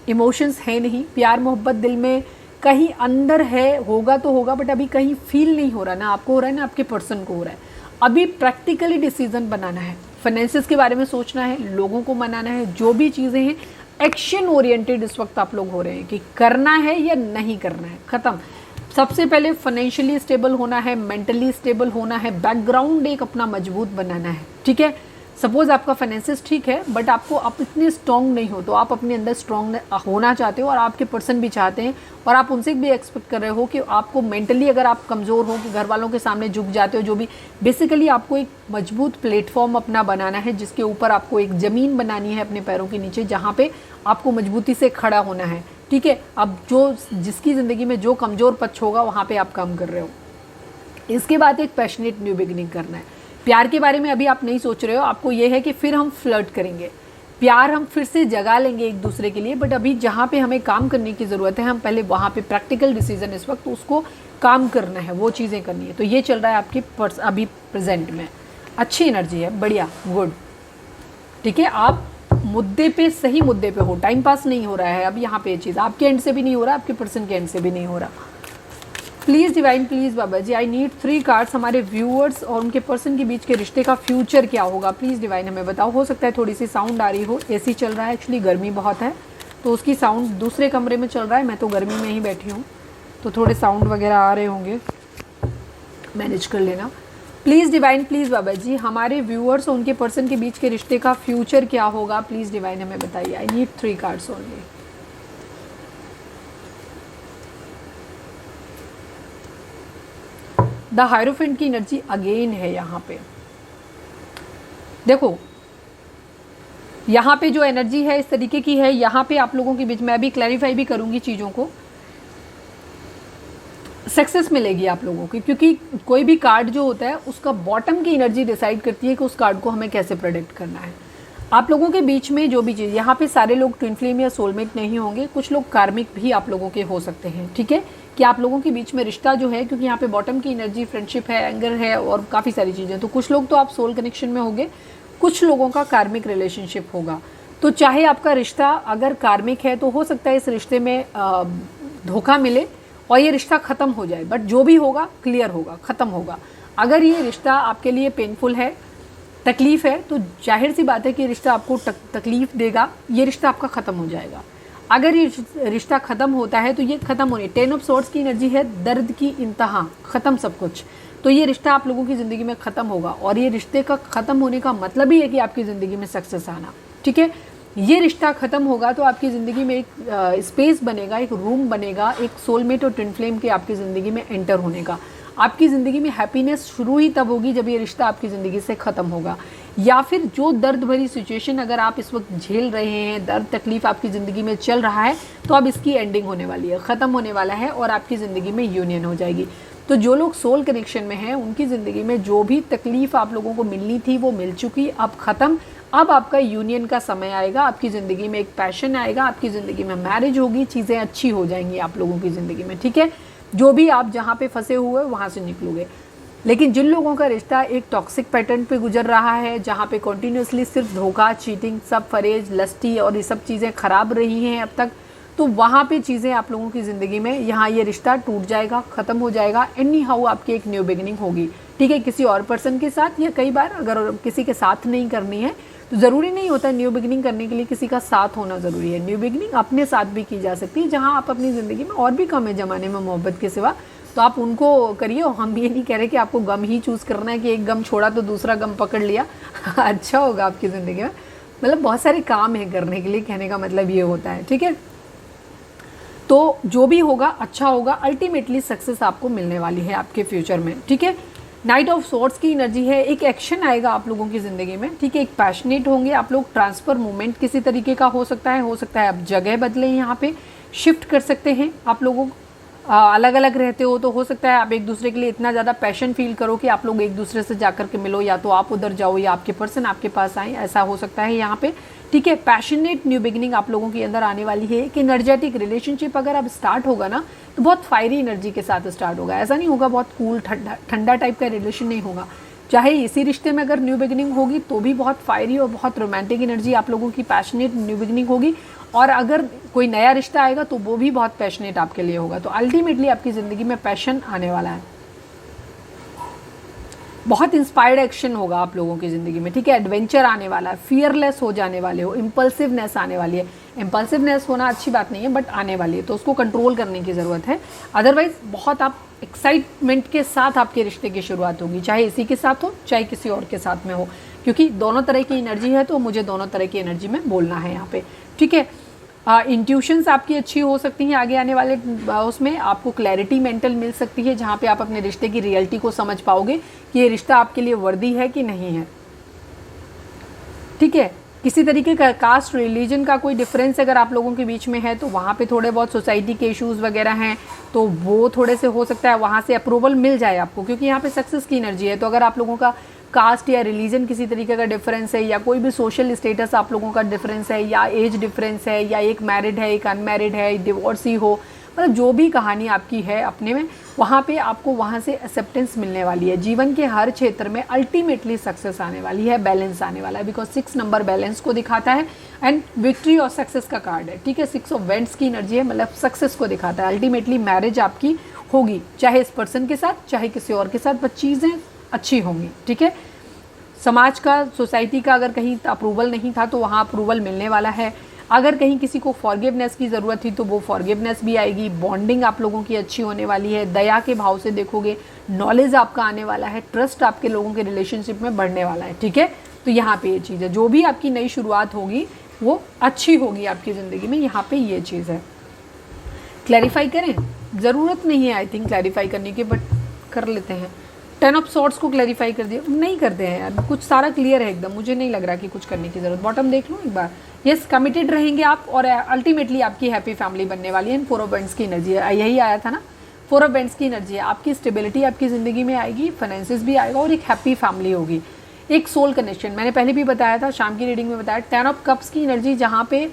इमोशंस है नहीं, प्यार मोहब्बत दिल में कहीं अंदर है, होगा तो होगा, बट अभी कहीं फील नहीं हो रहा, ना आपको हो रहा है ना आपके पर्सन को हो रहा है। अभी प्रैक्टिकली डिसीजन बनाना है, फाइनेंसिस के बारे में सोचना है, लोगों को मनाना है, जो भी चीज़ें हैं एक्शन ओरिएंटेड इस वक्त आप लोग हो रहे हैं कि करना है या नहीं करना है, ख़त्म। सबसे पहले फाइनेंशियली स्टेबल होना है, मेंटली स्टेबल होना है, बैकग्राउंड एक अपना मजबूत बनाना है, ठीक है। सपोज आपका फाइनेंसिस ठीक है बट आपको आप इतने स्ट्रॉन्ग नहीं हो, तो आप अपने अंदर स्ट्रॉन्ग होना चाहते हो और आपके पर्सन भी चाहते हैं और आप उनसे भी एक्सपेक्ट कर रहे हो कि आपको मेंटली अगर आप कमज़ोर हो कि घर वालों के सामने झुक जाते हो, जो भी बेसिकली आपको एक मजबूत प्लेटफॉर्म अपना बनाना है जिसके ऊपर आपको एक ज़मीन बनानी है अपने पैरों के नीचे, जहाँ पे आपको मजबूती से खड़ा होना है, ठीक है। अब जो जिसकी ज़िंदगी में जो कमज़ोर पक्ष होगा वहाँ पे आप काम कर रहे हो। इसके बाद एक पैशनेट न्यू बिगिनिंग करना है। प्यार के बारे में अभी आप नहीं सोच रहे हो, आपको ये है कि फिर हम फ्लर्ट करेंगे, प्यार हम फिर से जगा लेंगे एक दूसरे के लिए, बट अभी जहाँ पे हमें काम करने की ज़रूरत है हम पहले वहाँ पे प्रैक्टिकल डिसीजन इस वक्त उसको काम करना है, वो चीज़ें करनी है। तो ये चल रहा है आपकी अभी प्रेजेंट में, अच्छी एनर्जी है, बढ़िया, गुड, ठीक है। आप मुद्दे पे, सही मुद्दे पे हो, टाइम पास नहीं हो रहा है अब यहाँ पे, ये चीज़ आपके एंड से भी नहीं हो रहा, आपके पर्सन के एंड से भी नहीं हो रहा। Please divine, please Baba ji, I need 3 cards, हमारे व्यूअर्स और उनके पर्सन के बीच के रिश्ते का फ्यूचर क्या होगा, प्लीज़ डिवाइन हमें बताओ। हो सकता है थोड़ी सी साउंड आ रही हो, एसी चल रहा है, एक्चुअली गर्मी बहुत है तो उसकी साउंड दूसरे कमरे में चल रहा है, मैं तो गर्मी में ही बैठी हूँ तो थोड़े साउंड वगैरह आ रहे होंगे, मैनेज कर लेना। Please divine, please Baba ji, हमारे व्यूअर्स और उनके पर्सन के बीच के रिश्ते का फ्यूचर क्या होगा, प्लीज़ डिवाइन हमें बताइए। आई need 3 cards only. The hierophant की एनर्जी अगेन है यहाँ पे। देखो यहाँ पे जो एनर्जी है इस तरीके की है, यहाँ पे आप लोगों के बीच में अभी क्लैरिफाई भी करूंगी चीज़ों को, सक्सेस मिलेगी आप लोगों की, क्योंकि कोई भी कार्ड जो होता है उसका बॉटम की एनर्जी डिसाइड करती है कि उस कार्ड को हमें कैसे प्रोटेक्ट करना है। आप लोगों के बीच में जो भी चीज़, यहाँ पे सारे लोग ट्विन फ्लेम या सोलमेट नहीं होंगे, कुछ लोग कार्मिक भी आप लोगों के हो सकते हैं, ठीक है, कि आप लोगों के बीच में रिश्ता जो है, क्योंकि यहाँ पे बॉटम की एनर्जी फ्रेंडशिप है, एंगर है और काफ़ी सारी चीज़ें, तो कुछ लोग तो आप सोल कनेक्शन में होंगे, कुछ लोगों का कार्मिक रिलेशनशिप होगा। तो चाहे आपका रिश्ता अगर कार्मिक है तो हो सकता है इस रिश्ते में धोखा मिले और ये रिश्ता ख़त्म हो जाए, बट जो भी होगा क्लियर होगा, ख़त्म होगा। अगर ये रिश्ता आपके लिए पेनफुल है, तकलीफ़ है, तो जाहिर सी बात है कि रिश्ता आपको तकलीफ़ देगा, ये रिश्ता आपका ख़त्म हो जाएगा। अगर ये रिश्ता ख़त्म होता है तो ये ख़त्म होने, 10 ऑफ सोर्ड्स की एनर्जी है, दर्द की इंतहा, ख़त्म सब कुछ, तो ये रिश्ता आप लोगों की ज़िंदगी में ख़त्म होगा और ये रिश्ते का ख़त्म होने का मतलब ही है कि आपकी ज़िंदगी में सक्सेस आना, ठीक है। ये रिश्ता ख़त्म होगा तो आपकी ज़िंदगी में एक स्पेस बनेगा, एक रूम बनेगा, एक सोलमेट और ट्विन फ्लेम के आपकी ज़िंदगी में एंटर होने का। आपकी ज़िंदगी में हैप्पीनेस शुरू ही तब होगी जब ये रिश्ता आपकी ज़िंदगी से ख़त्म होगा, या फिर जो दर्द भरी सिचुएशन अगर आप इस वक्त झेल रहे हैं, दर्द तकलीफ़ आपकी ज़िंदगी में चल रहा है, तो अब इसकी एंडिंग होने वाली है, ख़त्म होने वाला है और आपकी ज़िंदगी में यूनियन हो जाएगी। तो जो लोग सोल कनेक्शन में हैं उनकी ज़िंदगी में जो भी तकलीफ़ आप लोगों को मिलनी थी वो मिल चुकी, अब ख़त्म। अब आपका यूनियन का समय आएगा, आपकी ज़िंदगी में एक पैशन आएगा, आपकी ज़िंदगी में मैरिज होगी, चीज़ें अच्छी हो जाएंगी आप लोगों की ज़िंदगी में, ठीक है। जो भी आप जहाँ पे फंसे हुए वहाँ से निकलोगे। लेकिन जिन लोगों का रिश्ता एक टॉक्सिक पैटर्न पे गुजर रहा है, जहाँ पे कॉन्टीन्यूसली सिर्फ धोखा, चीटिंग, सब फरेज, लस्टी और ये सब चीज़ें ख़राब रही हैं अब तक, तो वहाँ पे चीज़ें आप लोगों की ज़िंदगी में, यहाँ ये रिश्ता टूट जाएगा, ख़त्म हो जाएगा। एनी हाउ आपकी एक न्यू बिगिनिंग होगी, ठीक है, किसी और पर्सन के साथ, या कई बार अगर किसी के साथ नहीं करनी है तो ज़रूरी नहीं होता न्यू बिगिनिंग करने के लिए किसी का साथ होना ज़रूरी है। न्यू बिगिनिंग अपने साथ भी की जा सकती है, जहाँ आप अपनी ज़िंदगी में और भी कम है ज़माने में मोहब्बत के सिवा, तो आप उनको करिए। और हम ये नहीं कह रहे कि आपको गम ही चूज़ करना है कि एक गम छोड़ा तो दूसरा गम पकड़ लिया अच्छा होगा आपकी ज़िंदगी में, मतलब बहुत सारे काम है करने के लिए, कहने का मतलब ये होता है, ठीक है। तो जो भी होगा अच्छा होगा, अल्टीमेटली सक्सेस आपको मिलने वाली है आपके फ्यूचर में, ठीक है। नाइट ऑफ सोर्ड्स की एनर्जी है, एक एक्शन आएगा आप लोगों की ज़िंदगी में, ठीक है, एक पैशनेट होंगे आप लोग, ट्रांसफ़र मूवमेंट किसी तरीके का हो सकता है आप जगह बदलें, यहाँ पे शिफ्ट कर सकते हैं। आप लोगों अलग अलग रहते हो सकता है आप एक दूसरे के लिए इतना ज़्यादा पैशन फील करो कि आप लोग एक दूसरे से जाकर के मिलो, या तो आप उधर जाओ या आपके पर्सन आपके पास आए, ऐसा हो सकता है यहाँ पे, ठीक है। पैशनेट न्यू बिगिनिंग आप लोगों के अंदर आने वाली है। एक एनर्जेटिक रिलेशनशिप अगर अब स्टार्ट होगा ना तो बहुत फायरी एनर्जी के साथ स्टार्ट होगा, ऐसा नहीं होगा बहुत कूल ठंडा टाइप का रिलेशन नहीं होगा। चाहे इसी रिश्ते में अगर न्यू बिगिनिंग होगी तो भी बहुत फायरी और बहुत रोमांटिक एनर्जी आप लोगों की पैशनेट न्यू बिगिनिंग होगी। और अगर कोई नया रिश्ता आएगा तो वो भी बहुत पैशनेट आपके लिए होगा। तो अल्टीमेटली आपकी ज़िंदगी में पैशन आने वाला है, बहुत इंस्पायर्ड एक्शन होगा आप लोगों की ज़िंदगी में, ठीक है। एडवेंचर आने वाला है, फियरलेस हो जाने वाले हो, इम्पल्सिवनेस आने वाली है। इम्पल्सिवनेस होना अच्छी बात नहीं है, बट आने वाली है, तो उसको कंट्रोल करने की ज़रूरत है। अदरवाइज बहुत आप एक्साइटमेंट के साथ आपके रिश्ते की शुरुआत होगी, चाहे इसी के साथ हो चाहे किसी और के साथ में हो, क्योंकि दोनों तरह की एनर्जी है, तो मुझे दोनों तरह की एनर्जी में बोलना है यहाँ पे, ठीक है। इंट्यूशंस आपकी अच्छी हो सकती हैं आगे आने वाले उसमें, आपको क्लैरिटी मेंटल मिल सकती है, जहाँ पे आप अपने रिश्ते की रियलिटी को समझ पाओगे कि ये रिश्ता आपके लिए वर्दी है कि नहीं है, ठीक है। किसी तरीके का कास्ट रिलीजन का कोई डिफरेंस अगर आप लोगों के बीच में है तो वहाँ पे थोड़े बहुत सोसाइटी के इश्यूज़ वगैरह हैं, तो वो थोड़े से हो सकता है वहाँ से अप्रूवल मिल जाए आपको, क्योंकि यहाँ पे सक्सेस की एनर्जी है। तो अगर आप लोगों का कास्ट या रिलीजन किसी तरीके का डिफरेंस है, या कोई भी सोशल स्टेटस आप लोगों का डिफरेंस है, या एज डिफरेंस है, या एक मैरिड है एक अनमैरिड है, डिवोर्सी हो, मतलब जो भी कहानी आपकी है अपने में, वहाँ पे आपको वहाँ से एक्सेप्टेंस मिलने वाली है। जीवन के हर क्षेत्र में अल्टीमेटली सक्सेस आने वाली है, बैलेंस आने वाला है, बिकॉज 6 नंबर बैलेंस को दिखाता है एंड विक्ट्री और सक्सेस का कार्ड है, ठीक है। 6 ऑफ वेंट्स की एनर्जी है, मतलब सक्सेस को दिखाता है। अल्टीमेटली मैरिज आपकी होगी, चाहे इस पर्सन के साथ चाहे किसी और के साथ, बट चीज़ें अच्छी होंगी, ठीक है। समाज का, सोसाइटी का अगर कहीं अप्रूवल नहीं था तो वहाँ अप्रूवल मिलने वाला है। अगर कहीं किसी को फॉरगिवनेस की ज़रूरत थी तो वो फॉरगिवनेस भी आएगी। बॉन्डिंग आप लोगों की अच्छी होने वाली है, दया के भाव से देखोगे, नॉलेज आपका आने वाला है, ट्रस्ट आपके लोगों के रिलेशनशिप में बढ़ने वाला है, ठीक है। तो यहाँ पे ये चीज़ है, जो भी आपकी नई शुरुआत होगी वो अच्छी होगी आपकी ज़िंदगी में, यहाँ पे ये चीज़ है। क्लैरिफाई करें, ज़रूरत नहीं है आई थिंक क्लैरिफाई करने की, बट कर लेते हैं। 10 ऑफ सॉर्ड्स को क्लैरिफाई कर दिया, नहीं करते हैं यार, कुछ सारा क्लियर है एकदम, मुझे नहीं लग रहा कि कुछ करने की ज़रूरत। बॉटम देख लो एक बार, यस कमिटेड रहेंगे आप, और अल्टीमेटली आपकी हैप्पी फैमिली बनने वाली है। 4 ऑफ वेंट्स की एनर्जी है, यही आया था ना, 4 ऑफ वेंट्स की एनर्जी है। आपकी स्टेबिलिटी आपकी ज़िंदगी में आएगी, फाइनेंसिस भी आएगा, और एक हैप्पी फैमिली होगी, एक सोल कनेक्शन। मैंने पहले भी बताया था, शाम की रीडिंग में बताया, 10 ऑफ कप्स की एनर्जी, जहाँ पे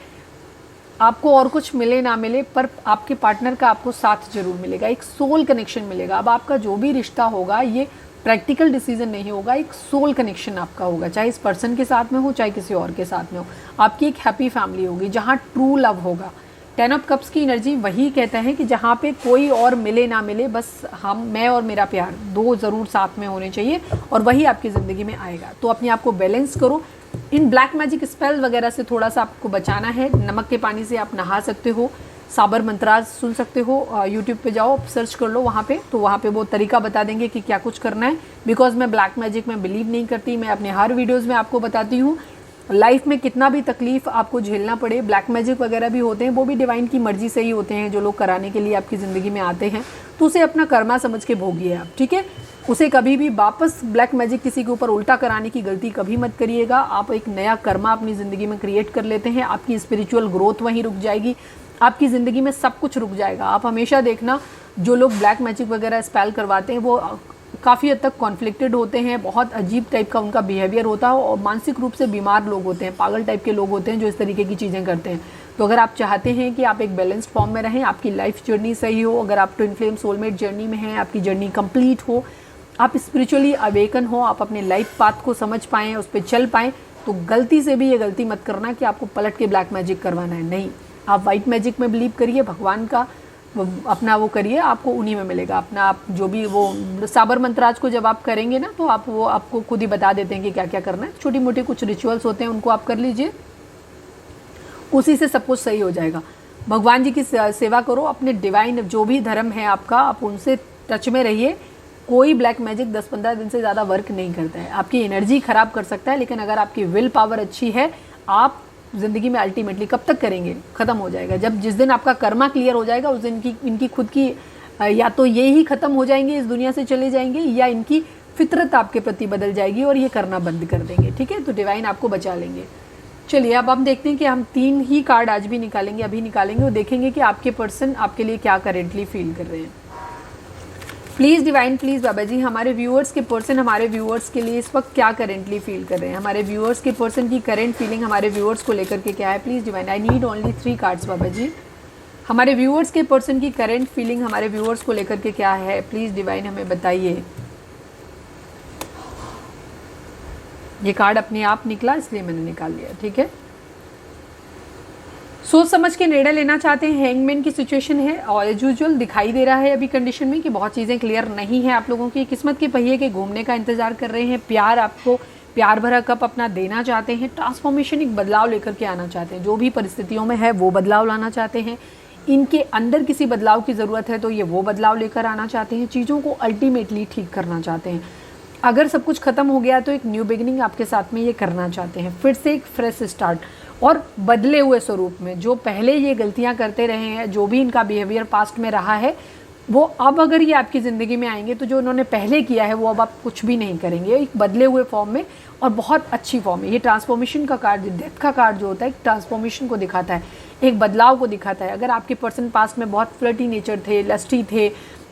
आपको और कुछ मिले ना मिले पर आपके पार्टनर का आपको साथ जरूर मिलेगा, एक सोल कनेक्शन मिलेगा। अब आपका जो भी रिश्ता होगा ये प्रैक्टिकल डिसीजन नहीं होगा, एक सोल कनेक्शन आपका होगा, चाहे इस पर्सन के साथ में हो चाहे किसी और के साथ में हो। आपकी एक हैप्पी फैमिली होगी जहाँ ट्रू लव होगा। 10 ऑफ कप्स की एनर्जी वही कहता है कि जहाँ पे कोई और मिले ना मिले, बस मैं और मेरा प्यार, दो ज़रूर साथ में होने चाहिए, और वही आपकी ज़िंदगी में आएगा। तो अपने आप को बैलेंस करो। इन ब्लैक मैजिक स्पेल वगैरह से थोड़ा सा आपको बचाना है। नमक के पानी से आप नहा सकते हो, साबर मंत्राज सुन सकते हो, यूट्यूब पे जाओ सर्च कर लो वहाँ पे, तो वहाँ पे वो तरीका बता देंगे कि क्या कुछ करना है। बिकॉज मैं ब्लैक मैजिक में बिलीव नहीं करती, मैं अपने हर वीडियोज़ में आपको बताती हूँ लाइफ में कितना भी तकलीफ आपको झेलना पड़े, ब्लैक मैजिक वगैरह भी होते हैं, वो भी डिवाइन की मर्जी से ही होते हैं जो लोग कराने के लिए आपकी ज़िंदगी में आते हैं। तो उसे अपना कर्मा समझ के भोगिए आप, ठीक है। उसे कभी भी वापस ब्लैक मैजिक किसी के ऊपर उल्टा कराने की गलती कभी मत करिएगा। आप एक नया कर्मा अपनी ज़िंदगी में क्रिएट कर लेते हैं, आपकी स्पिरिचुअल ग्रोथ वहीं रुक जाएगी, आपकी ज़िंदगी में सब कुछ रुक जाएगा। आप हमेशा देखना, जो लोग ब्लैक मैजिक वगैरह स्पेल करवाते हैं वो काफ़ी हद तक कॉन्फ्लिक्टेड होते हैं, बहुत अजीब टाइप का उनका बिहेवियर होता है, और मानसिक रूप से बीमार लोग होते हैं, पागल टाइप के लोग होते हैं जो इस तरीके की चीज़ें करते हैं। तो अगर आप चाहते हैं कि आप एक बैलेंस्ड फॉर्म में रहें, आपकी लाइफ जर्नी सही हो, अगर आप ट्विन फ्लेम सोलमेट जर्नी में हैं, आपकी जर्नी कंप्लीट हो, आप स्पिरिचुअली अवेकन हो, आप अपने लाइफ पाथ को समझ पाएँ, उस पर चल पाएँ, तो गलती से भी ये गलती मत करना कि आपको पलट के ब्लैक मैजिक करवाना है। नहीं, आप वाइट मैजिक में बिलीव करिए, भगवान का अपना वो करिए, आपको उन्हीं में मिलेगा अपना। आप जो भी वो साबर मंत्राज को जब आप करेंगे ना, तो आप वो आपको खुद ही बता देते हैं कि क्या क्या करना है। छोटी मोटी कुछ रिचुअल्स होते हैं, उनको आप कर लीजिए, उसी से सब कुछ सही हो जाएगा। भगवान जी की सेवा करो, अपने डिवाइन जो भी धर्म है आपका, आप उनसे टच में रहिए। कोई ब्लैक मैजिक 10-15 दिन से ज़्यादा वर्क नहीं करता है, आपकी एनर्जी ख़राब कर सकता है, लेकिन अगर आपकी विल पावर अच्छी है, आप ज़िंदगी में अल्टीमेटली कब तक करेंगे, ख़त्म हो जाएगा। जब जिस दिन आपका कर्मा क्लियर हो जाएगा, उस दिन की इनकी खुद की या तो ये ही ख़त्म हो जाएंगे, इस दुनिया से चले जाएंगे, या इनकी फितरत आपके प्रति बदल जाएगी और ये करना बंद कर देंगे, ठीक है। तो डिवाइन आपको बचा लेंगे। चलिए अब हम देखते हैं कि हम 3 ही कार्ड आज भी निकालेंगे, अभी निकालेंगे, और देखेंगे कि आपके पर्सन आपके लिए क्या करेंटली फील कर रहे हैं। Please divine, please Baba ji, हमारे व्यूअर्स के पर्सन हमारे व्यूअर्स के लिए इस वक्त क्या करेंटली फील कर रहे हैं, हमारे व्यूअर्स के पर्सन की करेंट फीलिंग हमारे व्यूअर्स को लेकर के क्या है। Please divine, I need only 3 cards Baba ji. हमारे व्यूअर्स के पर्सन की करेंट फीलिंग हमारे व्यूअर्स को लेकर के क्या है, प्लीज़ डिवाइन हमें बताइए। ये कार्ड अपने आप निकला, इसलिए मैंने निकाल लिया, ठीक है। सोच समझ के निर्णय लेना चाहते हैं, हैंगमैन की सिचुएशन है और एज यूजुअल दिखाई दे रहा है अभी कंडीशन में कि बहुत चीज़ें क्लियर नहीं है आप लोगों की। किस्मत के पहिए के घूमने का इंतजार कर रहे हैं, प्यार आपको प्यार भरा कप अपना देना चाहते हैं, ट्रांसफॉर्मेशन एक बदलाव लेकर के आना चाहते हैं, जो भी परिस्थितियों में है वो बदलाव लाना चाहते हैं। इनके अंदर किसी बदलाव की ज़रूरत है तो ये वो बदलाव लेकर आना चाहते हैं, चीज़ों को अल्टीमेटली ठीक करना चाहते हैं। अगर सब कुछ खत्म हो गया तो एक न्यू बिगिनिंग आपके साथ में ये करना चाहते हैं, फिर से एक फ्रेश स्टार्ट और बदले हुए स्वरूप में। जो पहले ये गलतियां करते रहे हैं, जो भी इनका बिहेवियर पास्ट में रहा है, वो अब अगर ये आपकी ज़िंदगी में आएंगे तो जो उन्होंने पहले किया है वो अब आप कुछ भी नहीं करेंगे, एक बदले हुए फॉर्म में और बहुत अच्छी फॉर्म में। ये ट्रांसफॉर्मेशन का कार्ड, डेथ का कार्ड जो होता है, एक ट्रांसफॉर्मेशन को दिखाता है, एक बदलाव को दिखाता है। अगर आपके पर्सन पास्ट में बहुत फ्लर्टी नेचर थे, लस्टी थे,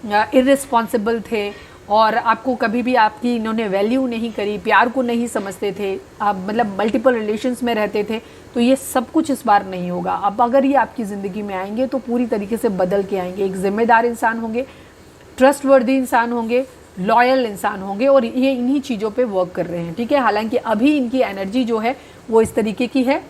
इररिस्पॉन्सिबल थे और आपको कभी भी आपकी इन्होंने वैल्यू नहीं करी, प्यार को नहीं समझते थे, आप मतलब मल्टीपल रिलेशंस में रहते थे, तो ये सब कुछ इस बार नहीं होगा। अब अगर ये आपकी ज़िंदगी में आएंगे तो पूरी तरीके से बदल के आएंगे, एक जिम्मेदार इंसान होंगे, ट्रस्टवर्दी इंसान होंगे, लॉयल इंसान होंगे और ये इन्हीं चीज़ों पे वर्क कर रहे हैं, ठीक है। हालांकि अभी इनकी एनर्जी जो है वो इस तरीके की है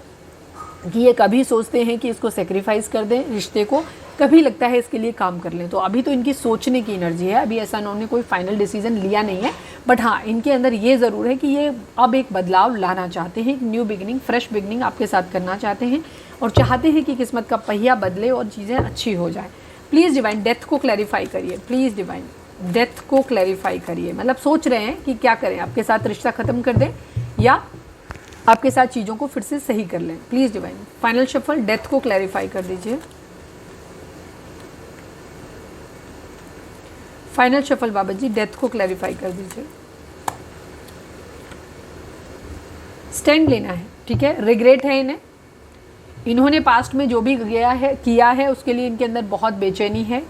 कि ये कभी सोचते हैं कि इसको सेक्रीफाइस कर दें रिश्ते को, कभी लगता है इसके लिए काम कर लें। तो अभी तो इनकी सोचने की एनर्जी है, अभी ऐसा इन्होंने कोई फाइनल डिसीजन लिया नहीं है, बट हाँ इनके अंदर ये ज़रूर है कि ये अब एक बदलाव लाना चाहते हैं, एक न्यू बिगिनिंग, फ्रेश बिगिनिंग आपके साथ करना चाहते हैं और चाहते हैं कि किस्मत का पहिया बदले और चीज़ें अच्छी हो जाए। प्लीज़ डिवाइन डेथ को क्लैरिफाई करिए, प्लीज़ डिवाइन डेथ को क्लैरिफाई करिए। मतलब सोच रहे हैं कि क्या करें, आपके साथ रिश्ता ख़त्म कर दें या आपके साथ चीज़ों को फिर से सही कर लें। Please divine final shuffle death को क्लैरिफाई कर दीजिए। फाइनल शफल बाबा जी डेथ को क्लैरिफाई कर दीजिए। स्टैंड लेना है, ठीक है। रिग्रेट है इन्हें, इन्होंने पास्ट में जो भी किया है उसके लिए इनके अंदर बहुत बेचैनी है,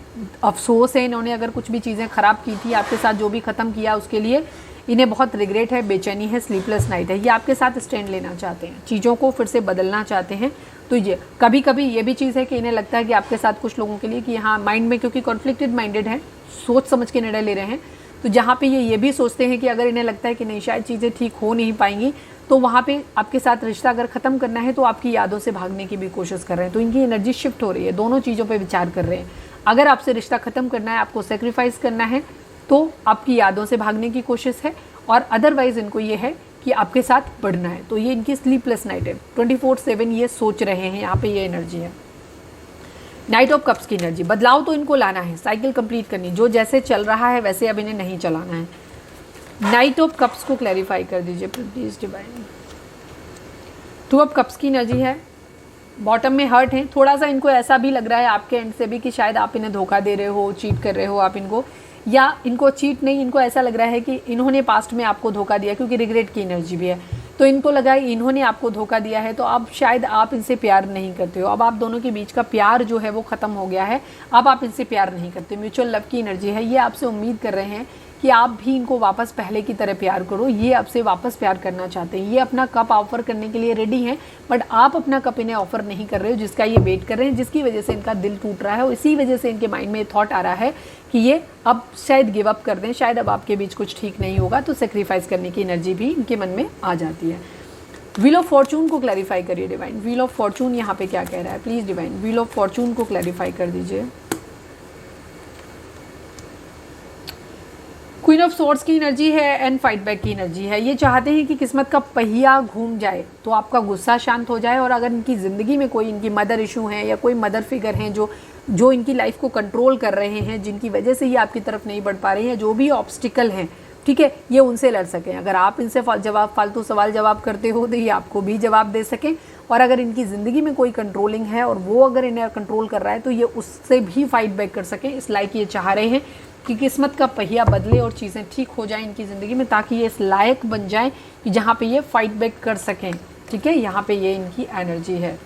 अफसोस है। इन्होंने अगर कुछ भी चीज़ें ख़राब की थी, आपके साथ जो भी ख़त्म किया उसके लिए इन्हें बहुत रिग्रेट है, बेचैनी है, स्लीपलेस नाइट है। ये आपके साथ स्टैंड लेना चाहते हैं, चीज़ों को फिर से बदलना चाहते हैं। तो ये कभी कभी ये भी चीज़ है कि इन्हें लगता है कि आपके साथ कुछ लोगों के लिए कि हाँ माइंड में, क्योंकि कॉन्फ्लिक्टेड माइंडेड है, सोच समझ के निर्णय ले रहे हैं, तो जहाँ पे ये भी सोचते हैं कि अगर इन्हें लगता है कि नहीं शायद चीज़ें ठीक हो नहीं पाएंगी, तो वहाँ पे आपके साथ रिश्ता अगर ख़त्म करना है तो आपकी यादों से भागने की भी कोशिश कर रहे हैं। तो इनकी एनर्जी शिफ्ट हो रही है, दोनों चीज़ों पे विचार कर रहे हैं। अगर आपसे रिश्ता ख़त्म करना है, आपको सेक्रीफाइस करना है, तो आपकी यादों से भागने की कोशिश है, और अदरवाइज़ इनको ये है कि आपके साथ बढ़ना है। तो ये इनकी स्लीपलेस नाइट है, 24/7 ये सोच रहे हैं, यहाँ पे ये एनर्जी है। नाइट ऑफ कप्स की एनर्जी, बदलाव तो इनको लाना है, साइकिल कंप्लीट करनी, जो जैसे चल रहा है वैसे अब इन्हें नहीं चलाना है। नाइट ऑफ कप्स को क्लैरिफाई कर दीजिए प्लीज डिवाइन। 2 ऑफ कप्स की एनर्जी है, बॉटम में हर्ट है, थोड़ा सा इनको ऐसा भी लग रहा है आपके एंड से भी कि शायद आप इन्हें धोखा दे रहे हो, चीट कर रहे हो आप इनको, या इनको चीट नहीं, इनको ऐसा लग रहा है कि इन्होंने पास्ट में आपको धोखा दिया, क्योंकि रिग्रेट की एनर्जी भी है। तो इनको लगा इन्होंने आपको धोखा दिया है, तो अब शायद आप इनसे प्यार नहीं करते हो, अब आप दोनों के बीच का प्यार जो है वो ख़त्म हो गया है, अब आप इनसे प्यार नहीं करते। म्यूचुअल लव की एनर्जी है, ये आपसे उम्मीद कर रहे हैं कि आप भी इनको वापस पहले की तरह प्यार करो, ये आपसे वापस प्यार करना चाहते हैं, ये अपना कप ऑफर करने के लिए रेडी हैं, बट आप अपना कप इन्हें ऑफर नहीं कर रहे हो, जिसका ये वेट कर रहे हैं, जिसकी वजह से इनका दिल टूट रहा है, और इसी वजह से इनके माइंड में थॉट आ रहा है कि ये अब शायद गिव अप कर दें, शायद अब आपके बीच कुछ ठीक नहीं होगा, तो सेक्रीफाइस करने की एनर्जी भी इनके मन में आ जाती है। व्हील ऑफ फॉर्चून को क्लैरिफाई करिए डिवाइन, व्हील ऑफ फॉर्चून यहाँ पे क्या कह रहा है, please divine wheel of Fortune को क्लैरिफाई कर दीजिए। क्वीन ऑफ सोर्ड्स की एनर्जी है एंड फाइट बैक की एनर्जी है। ये चाहते हैं कि किस्मत का पहिया घूम जाए तो आपका गुस्सा शांत हो जाए, और अगर इनकी ज़िंदगी में कोई इनकी मदर इशू है या कोई मदर फिगर हैं जो इनकी लाइफ को कंट्रोल कर रहे हैं, जिनकी वजह से ये आपकी तरफ नहीं बढ़ पा रहे हैं, जो भी ऑब्स्टिकल हैं, ठीक है, ये उनसे लड़ सकें। अगर आप इनसे फालतू सवाल जवाब करते हो तो ये आपको भी जवाब दे सकें, और अगर इनकी ज़िंदगी में कोई कंट्रोलिंग है और वो अगर इन्हें कंट्रोल कर रहा है तो ये उससे भी फाइट बैक कर सकें। इस लायक ये चाह रहे हैं कि किस्मत का पहिया बदले और चीज़ें ठीक हो जाएं इनकी ज़िंदगी में, ताकि ये इस लायक बन जाएं कि जहाँ पे ये फाइट बैक कर सकें, ठीक है। यहाँ पे ये इनकी एनर्जी है।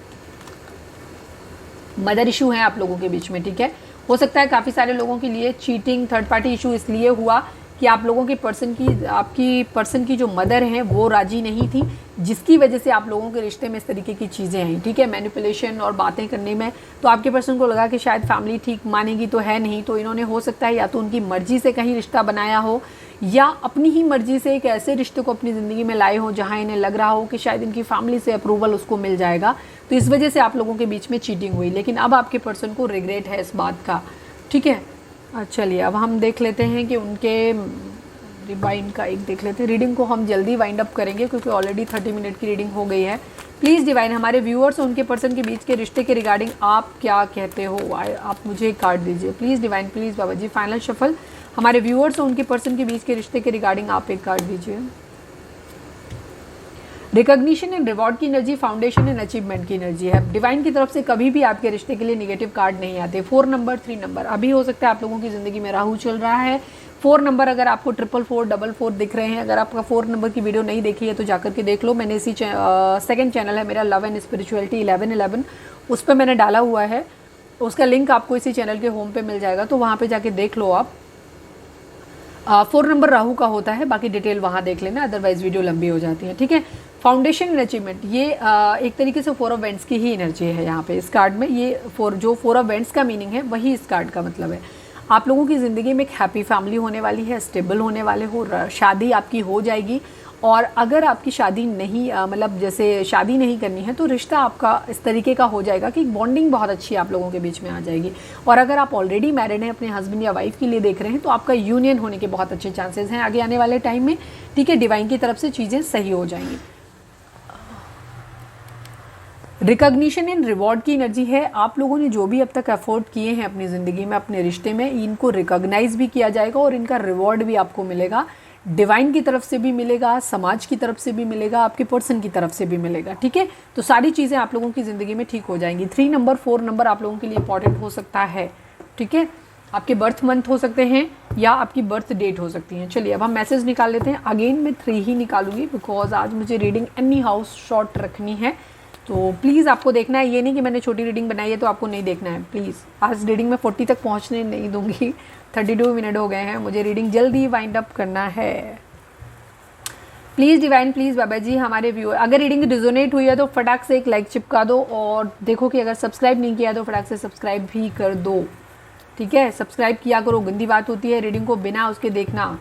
मदर इशू है आप लोगों के बीच में, ठीक है। हो सकता है काफ़ी सारे लोगों के लिए चीटिंग, थर्ड पार्टी इशू इसलिए हुआ कि आप लोगों के पर्सन की, आपकी पर्सन की जो मदर हैं वो राजी नहीं थी, जिसकी वजह से आप लोगों के रिश्ते में इस तरीके की चीज़ें आई, ठीक है, मैनिपुलेशन और बातें करने में। तो आपके पर्सन को लगा कि शायद फैमिली ठीक मानेगी तो है नहीं, तो इन्होंने हो सकता है या तो उनकी मर्जी से कहीं रिश्ता बनाया हो, या अपनी ही मर्जी से एक ऐसे रिश्ते को अपनी ज़िंदगी में लाए हो जहाँ इन्हें लग रहा हो कि शायद इनकी फैमिली से अप्रूवल उसको मिल जाएगा, तो इस वजह से आप लोगों के बीच में चीटिंग हुई। लेकिन अब आपके पर्सन को रिग्रेट है इस बात का, ठीक है। चलिए अब हम देख लेते हैं कि उनके डिवाइन का एक देख लेते हैं। रीडिंग को हम जल्दी वाइंड अप करेंगे क्योंकि ऑलरेडी 30 मिनट की रीडिंग हो गई है। प्लीज़ डिवाइन, हमारे व्यूअर्स और उनके पर्सन के बीच के रिश्ते के रिगार्डिंग आप क्या कहते हो, आप मुझे एक कार्ड दीजिए please divine, please Baba ji. Final shuffle, हमारे व्यूअर्स और उनके पर्सन के बीच के रिश्ते के रिगार्डिंग आप एक कार्ड दीजिए। रिकॉग्निशन एंड रिवॉर्ड की एनर्जी, फाउंडेशन एंड अचीवमेंट की एनर्जी है। डिवाइन की तरफ से कभी भी आपके रिश्ते के लिए नेगेटिव कार्ड नहीं आते। 4 नंबर, 3 नंबर, अभी हो सकता है आप लोगों की ज़िंदगी में राहु चल रहा है। 4 नंबर अगर आपको 444 दिख रहे हैं, अगर आपका 4 नंबर की वीडियो नहीं देखी है तो जाकर के देख लो। मैंने इसी सेकंड चैनल है मेरा, लव एंड स्पिरिचुअलिटी 1111, उस पर मैंने डाला हुआ है, उसका लिंक आपको इसी चैनल के होम पे मिल जाएगा, तो वहाँ पे जाके देख लो आप। 4 नंबर राहु का होता है, बाकी डिटेल वहाँ देख लेना, अदरवाइज वीडियो लंबी हो जाती है, ठीक है। फाउंडेशन एंड अचीवमेंट, ये एक तरीके से 4 ऑफ वेंट्स की ही एनर्जी है यहाँ पे इस कार्ड में। ये जो 4 ऑफ वेंट्स का मीनिंग है वही इस कार्ड का मतलब है। आप लोगों की ज़िंदगी में एक हैप्पी फैमिली होने वाली है, स्टेबल होने वाले हो, शादी आपकी हो जाएगी। और अगर आपकी शादी नहीं, मतलब जैसे शादी नहीं करनी है, तो रिश्ता आपका इस तरीके का हो जाएगा कि बॉन्डिंग बहुत अच्छी आप लोगों के बीच में आ जाएगी। और अगर आप ऑलरेडी मैरिड हैं, अपने हस्बैंड या वाइफ के लिए देख रहे हैं, तो आपका यूनियन होने के बहुत अच्छे चांसेस हैं आगे आने वाले टाइम में, ठीक है। डिवाइन की तरफ से चीज़ें सही हो जाएंगी। रिकॉग्निशन एंड रिवॉर्ड की एनर्जी है। आप लोगों ने जो भी अब तक एफर्ट किए हैं अपनी ज़िंदगी में, अपने रिश्ते में, इनको रिकॉग्नाइज भी किया जाएगा और इनका रिवॉर्ड भी आपको मिलेगा। डिवाइन की तरफ से भी मिलेगा, समाज की तरफ से भी मिलेगा, आपके पर्सन की तरफ से भी मिलेगा, ठीक है। तो सारी चीज़ें आप लोगों की ज़िंदगी में ठीक हो जाएंगी। 3 नंबर, 4 नंबर आप लोगों के लिए इंपॉर्टेंट हो सकता है, ठीक है। आपके बर्थ मंथ हो सकते हैं या आपकी बर्थ डेट हो सकती है। चलिए अब हम मैसेज निकाल लेते हैं। अगेन मैं 3 ही निकालूंगी बिकॉज आज मुझे रीडिंग एनी हाउस शॉर्ट रखनी है, तो प्लीज़ आपको देखना है। ये नहीं कि मैंने छोटी रीडिंग बनाई है तो आपको नहीं देखना है, प्लीज़। आज रीडिंग में 40 तक पहुंचने नहीं दूंगी, 32 मिनट हो गए हैं, मुझे रीडिंग जल्दी वाइंड अप करना है। Please divine, please Baba ji, हमारे व्यूअर, अगर रीडिंग रिजोनेट हुई है तो फटाक से एक लाइक चिपका दो, और देखो कि अगर सब्सक्राइब नहीं किया तो फटाक से सब्सक्राइब भी कर दो, ठीक है। सब्सक्राइब किया करो, गंदी बात होती है रीडिंग को बिना उसके देखना।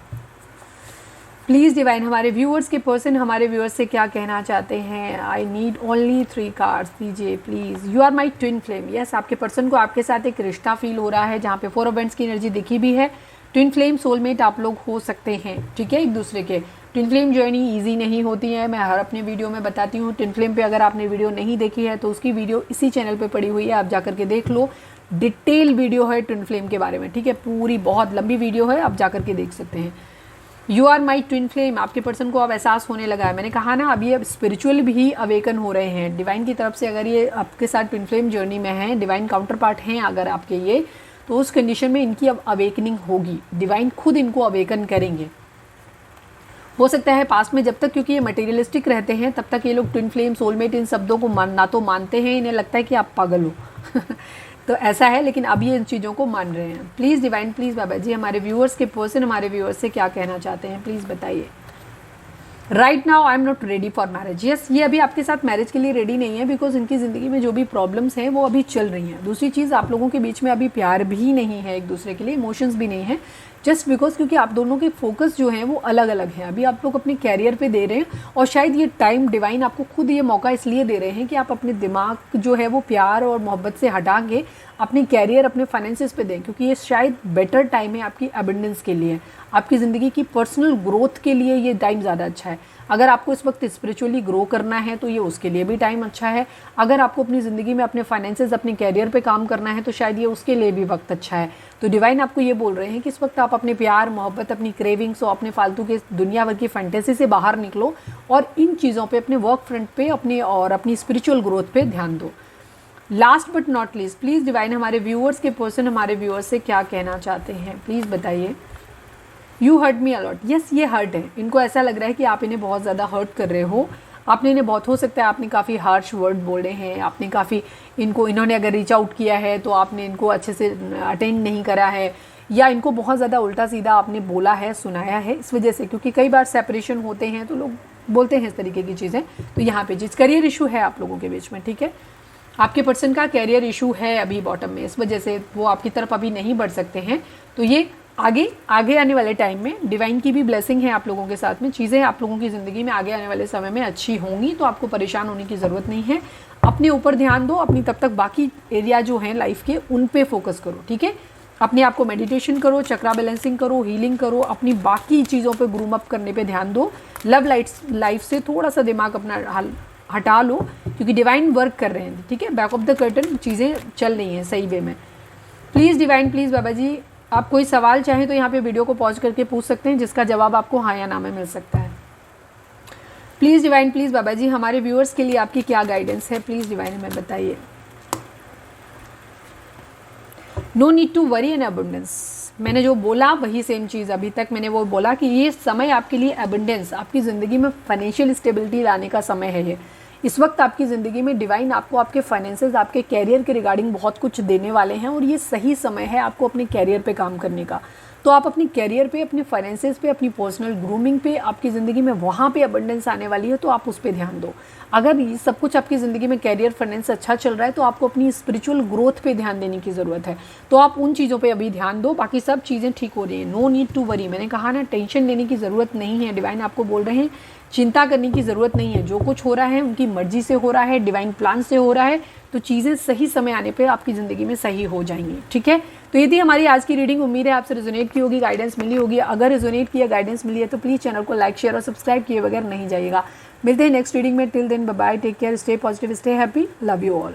प्लीज़ डिवाइन, हमारे व्यूअर्स के पर्सन हमारे व्यूअर्स से क्या कहना चाहते हैं। आई नीड ओनली 3 कार्ड्स दीजिए please. You are my twin flame, yes, आपके पर्सन को आपके साथ एक रिश्ता फील हो रहा है जहाँ पे 4 ऑफ वेंट्स की एनर्जी दिखी भी है। ट्विन फ्लेम, सोलमेट आप लोग हो सकते हैं, ठीक है, एक दूसरे के। ट्विन फ्लेम जर्नी ईजी नहीं होती है, मैं हर अपने वीडियो में बताती हूँ। ट्विन फ्लेम पे अगर आपने वीडियो नहीं देखी है तो उसकी वीडियो इसी चैनल पे पड़ी हुई है, आप जाकर के देख लो। डिटेल वीडियो है ट्विन फ्लेम के बारे में, ठीक है, पूरी बहुत लंबी वीडियो है, आप जाकर के देख सकते हैं। You are my twin flame, आपके पर्सन को अब एहसास होने लगा है। मैंने कहा ना, अब ये स्पिरिचुअल भी अवेकन हो रहे हैं डिवाइन की तरफ से। अगर ये आपके साथ ट्विन फ्लेम जर्नी में है, डिवाइन काउंटर पार्ट हैं अगर आपके ये, तो उस कंडीशन में इनकी अब अवेकनिंग होगी, डिवाइन खुद इनको अवेकन करेंगे। हो सकता है पास में, जब तक क्योंकि ये मटेरियलिस्टिक रहते हैं तब तक ये लोग ट्विन फ्लेम, सोलमेट, इन शब्दों को ना तो मानते हैं, इन्हें लगता है कि आप पागल हो तो ऐसा है, लेकिन अब ये इन चीज़ों को मान रहे हैं। Please divine, please Baba ji, हमारे व्यूअर्स के पर्सन हमारे व्यूअर्स से क्या कहना चाहते हैं, प्लीज़ बताइए। Right now I am not ready for marriage, yes, ये अभी आपके साथ मैरिज के लिए रेडी नहीं है, बिकॉज इनकी ज़िंदगी में जो भी प्रॉब्लम्स हैं वो अभी चल रही हैं। दूसरी चीज़, आप लोगों के बीच में अभी प्यार भी नहीं है एक दूसरे के लिए, इमोशंस भी नहीं है, जस्ट बिकॉज क्योंकि आप दोनों के फोकस जो हैं वो अलग अलग हैं। अभी आप लोग अपने कैरियर पे दे रहे हैं, और शायद ये टाइम डिवाइन आपको खुद ये मौका इसलिए दे रहे हैं कि आप अपने दिमाग जो है वो प्यार और मोहब्बत से हटा के अपने कैरियर, अपने फाइनेंसेस पे दें, क्योंकि ये शायद बेटर टाइम है आपकी एबंडेंस के लिए, आपकी ज़िंदगी की पर्सनल ग्रोथ के लिए ये टाइम ज़्यादा अच्छा है। अगर आपको इस वक्त स्पिरिचुअली ग्रो करना है तो ये उसके लिए भी टाइम अच्छा है। अगर आपको अपनी ज़िंदगी में अपने फाइनेंसेस, अपने कैरियर पे काम करना है तो शायद ये उसके लिए भी वक्त अच्छा है। तो डिवाइन आपको ये बोल रहे हैं कि इस वक्त आप अपने प्यार, मोहब्बत, अपनी क्रेविंग्स और अपने फालतू के दुनिया भर की फैंटेसी से बाहर निकलो और इन चीज़ों पे, अपने वर्क फ्रंट पे, अपनी स्पिरिचुअल ग्रोथ पे ध्यान दो। Last but not least, please divine, हमारे व्यूअर्स के पर्सन हमारे व्यूअर्स से क्या कहना चाहते हैं, प्लीज़ बताइए। You hurt me a lot, yes, ये हर्ट है, इनको ऐसा लग रहा है कि आप इन्हें बहुत ज़्यादा हर्ट कर रहे हो। आपने इन्हें बहुत, हो सकता है आपने काफ़ी हार्श वर्ड बोले हैं, आपने काफ़ी इन्होंने अगर रीच आउट किया है तो आपने इनको अच्छे से अटेंड नहीं करा है, या इनको बहुत ज़्यादा उल्टा सीधा आपने बोला है, सुनाया है, इस वजह से, क्योंकि कई बार सेपरेशन होते हैं तो लोग बोलते हैं इस तरीके की चीज़ें। तो यहाँ पे जिस करियर इशू है आप लोगों के बीच में, ठीक है, आपके पर्सन का कैरियर इशू है अभी बॉटम में, इस वजह से वो आपकी तरफ अभी नहीं बढ़ सकते हैं। तो ये आगे आने वाले टाइम में डिवाइन की भी ब्लेसिंग है आप लोगों के साथ में, चीज़ें आप लोगों की ज़िंदगी में आगे आने वाले समय में अच्छी होंगी, तो आपको परेशान होने की ज़रूरत नहीं है। अपने ऊपर ध्यान दो, अपनी तब तक बाकी एरिया जो हैं लाइफ के उन पे फोकस करो, ठीक है। अपने आप को मेडिटेशन करो, चक्रा बैलेंसिंग करो, हीलिंग करो, अपनी बाकी चीज़ों पे ग्रूम अप करने पे ध्यान दो। लव लाइफ से थोड़ा सा दिमाग अपना हटा लो, क्योंकि डिवाइन वर्क कर रहे हैं, ठीक है। बैक ऑफ द कर्टन चीज़ें चल रही हैं सही वे में। प्लीज़ डिवाइन, प्लीज़ बाबा जी, आप कोई सवाल चाहें तो यहाँ पे वीडियो को पॉज करके पूछ सकते हैं, जिसका जवाब आपको हाँ या ना में मिल सकता है। Please divine, please Baba ji, हमारे व्यूअर्स के लिए आपकी क्या गाइडेंस है, प्लीज़ डिवाइन हमें बताइए। No need to worry an abundance, मैंने जो बोला वही सेम चीज़ अभी तक मैंने वो बोला कि ये समय आपके लिए अबंडेंस, आपकी ज़िंदगी में फाइनेंशियल स्टेबिलिटी लाने का समय है। ये इस वक्त आपकी ज़िंदगी में डिवाइन आपको आपके फाइनेंसेस, आपके कैरियर के रिगार्डिंग बहुत कुछ देने वाले हैं, और ये सही समय है आपको अपने कैरियर पे काम करने का। तो आप अपने कैरियर पे, अपने फाइनेंसेस पे, अपनी पर्सनल ग्रूमिंग पे, आपकी ज़िंदगी में वहाँ पे अबंडेंस आने वाली है, तो आप उस पर ध्यान दो। अगर ये सब कुछ आपकी ज़िंदगी में कैरियर, फाइनेंस अच्छा चल रहा है, तो आपको अपनी स्पिरिचुअल ग्रोथ पे ध्यान देने की ज़रूरत है, तो आप उन चीज़ों पे अभी ध्यान दो। बाकी सब चीज़ें ठीक हो रही हैं। नो नीड टू वरी, मैंने कहा ना, टेंशन लेने की ज़रूरत नहीं है। डिवाइन आपको बोल रहे हैं चिंता करने की ज़रूरत नहीं है। जो कुछ हो रहा है उनकी मर्जी से हो रहा है, डिवाइन प्लान से हो रहा है, तो चीज़ें सही समय आने पे आपकी ज़िंदगी में सही हो जाएंगी, ठीक है। तो ये थी हमारी आज की रीडिंग। उम्मीद है आपसे रेजोनेट की होगी, गाइडेंस मिली होगी। अगर रेजोनेट किया, गाइडेंस मिली है, तो प्लीज़ चैनल को लाइक, शेयर और सब्सक्राइब किए बगैर नहीं जाइएगा। मिलते हैं नेक्स्ट रीडिंग में। Till then bye bye, take care, stay positive, stay happy, love you all.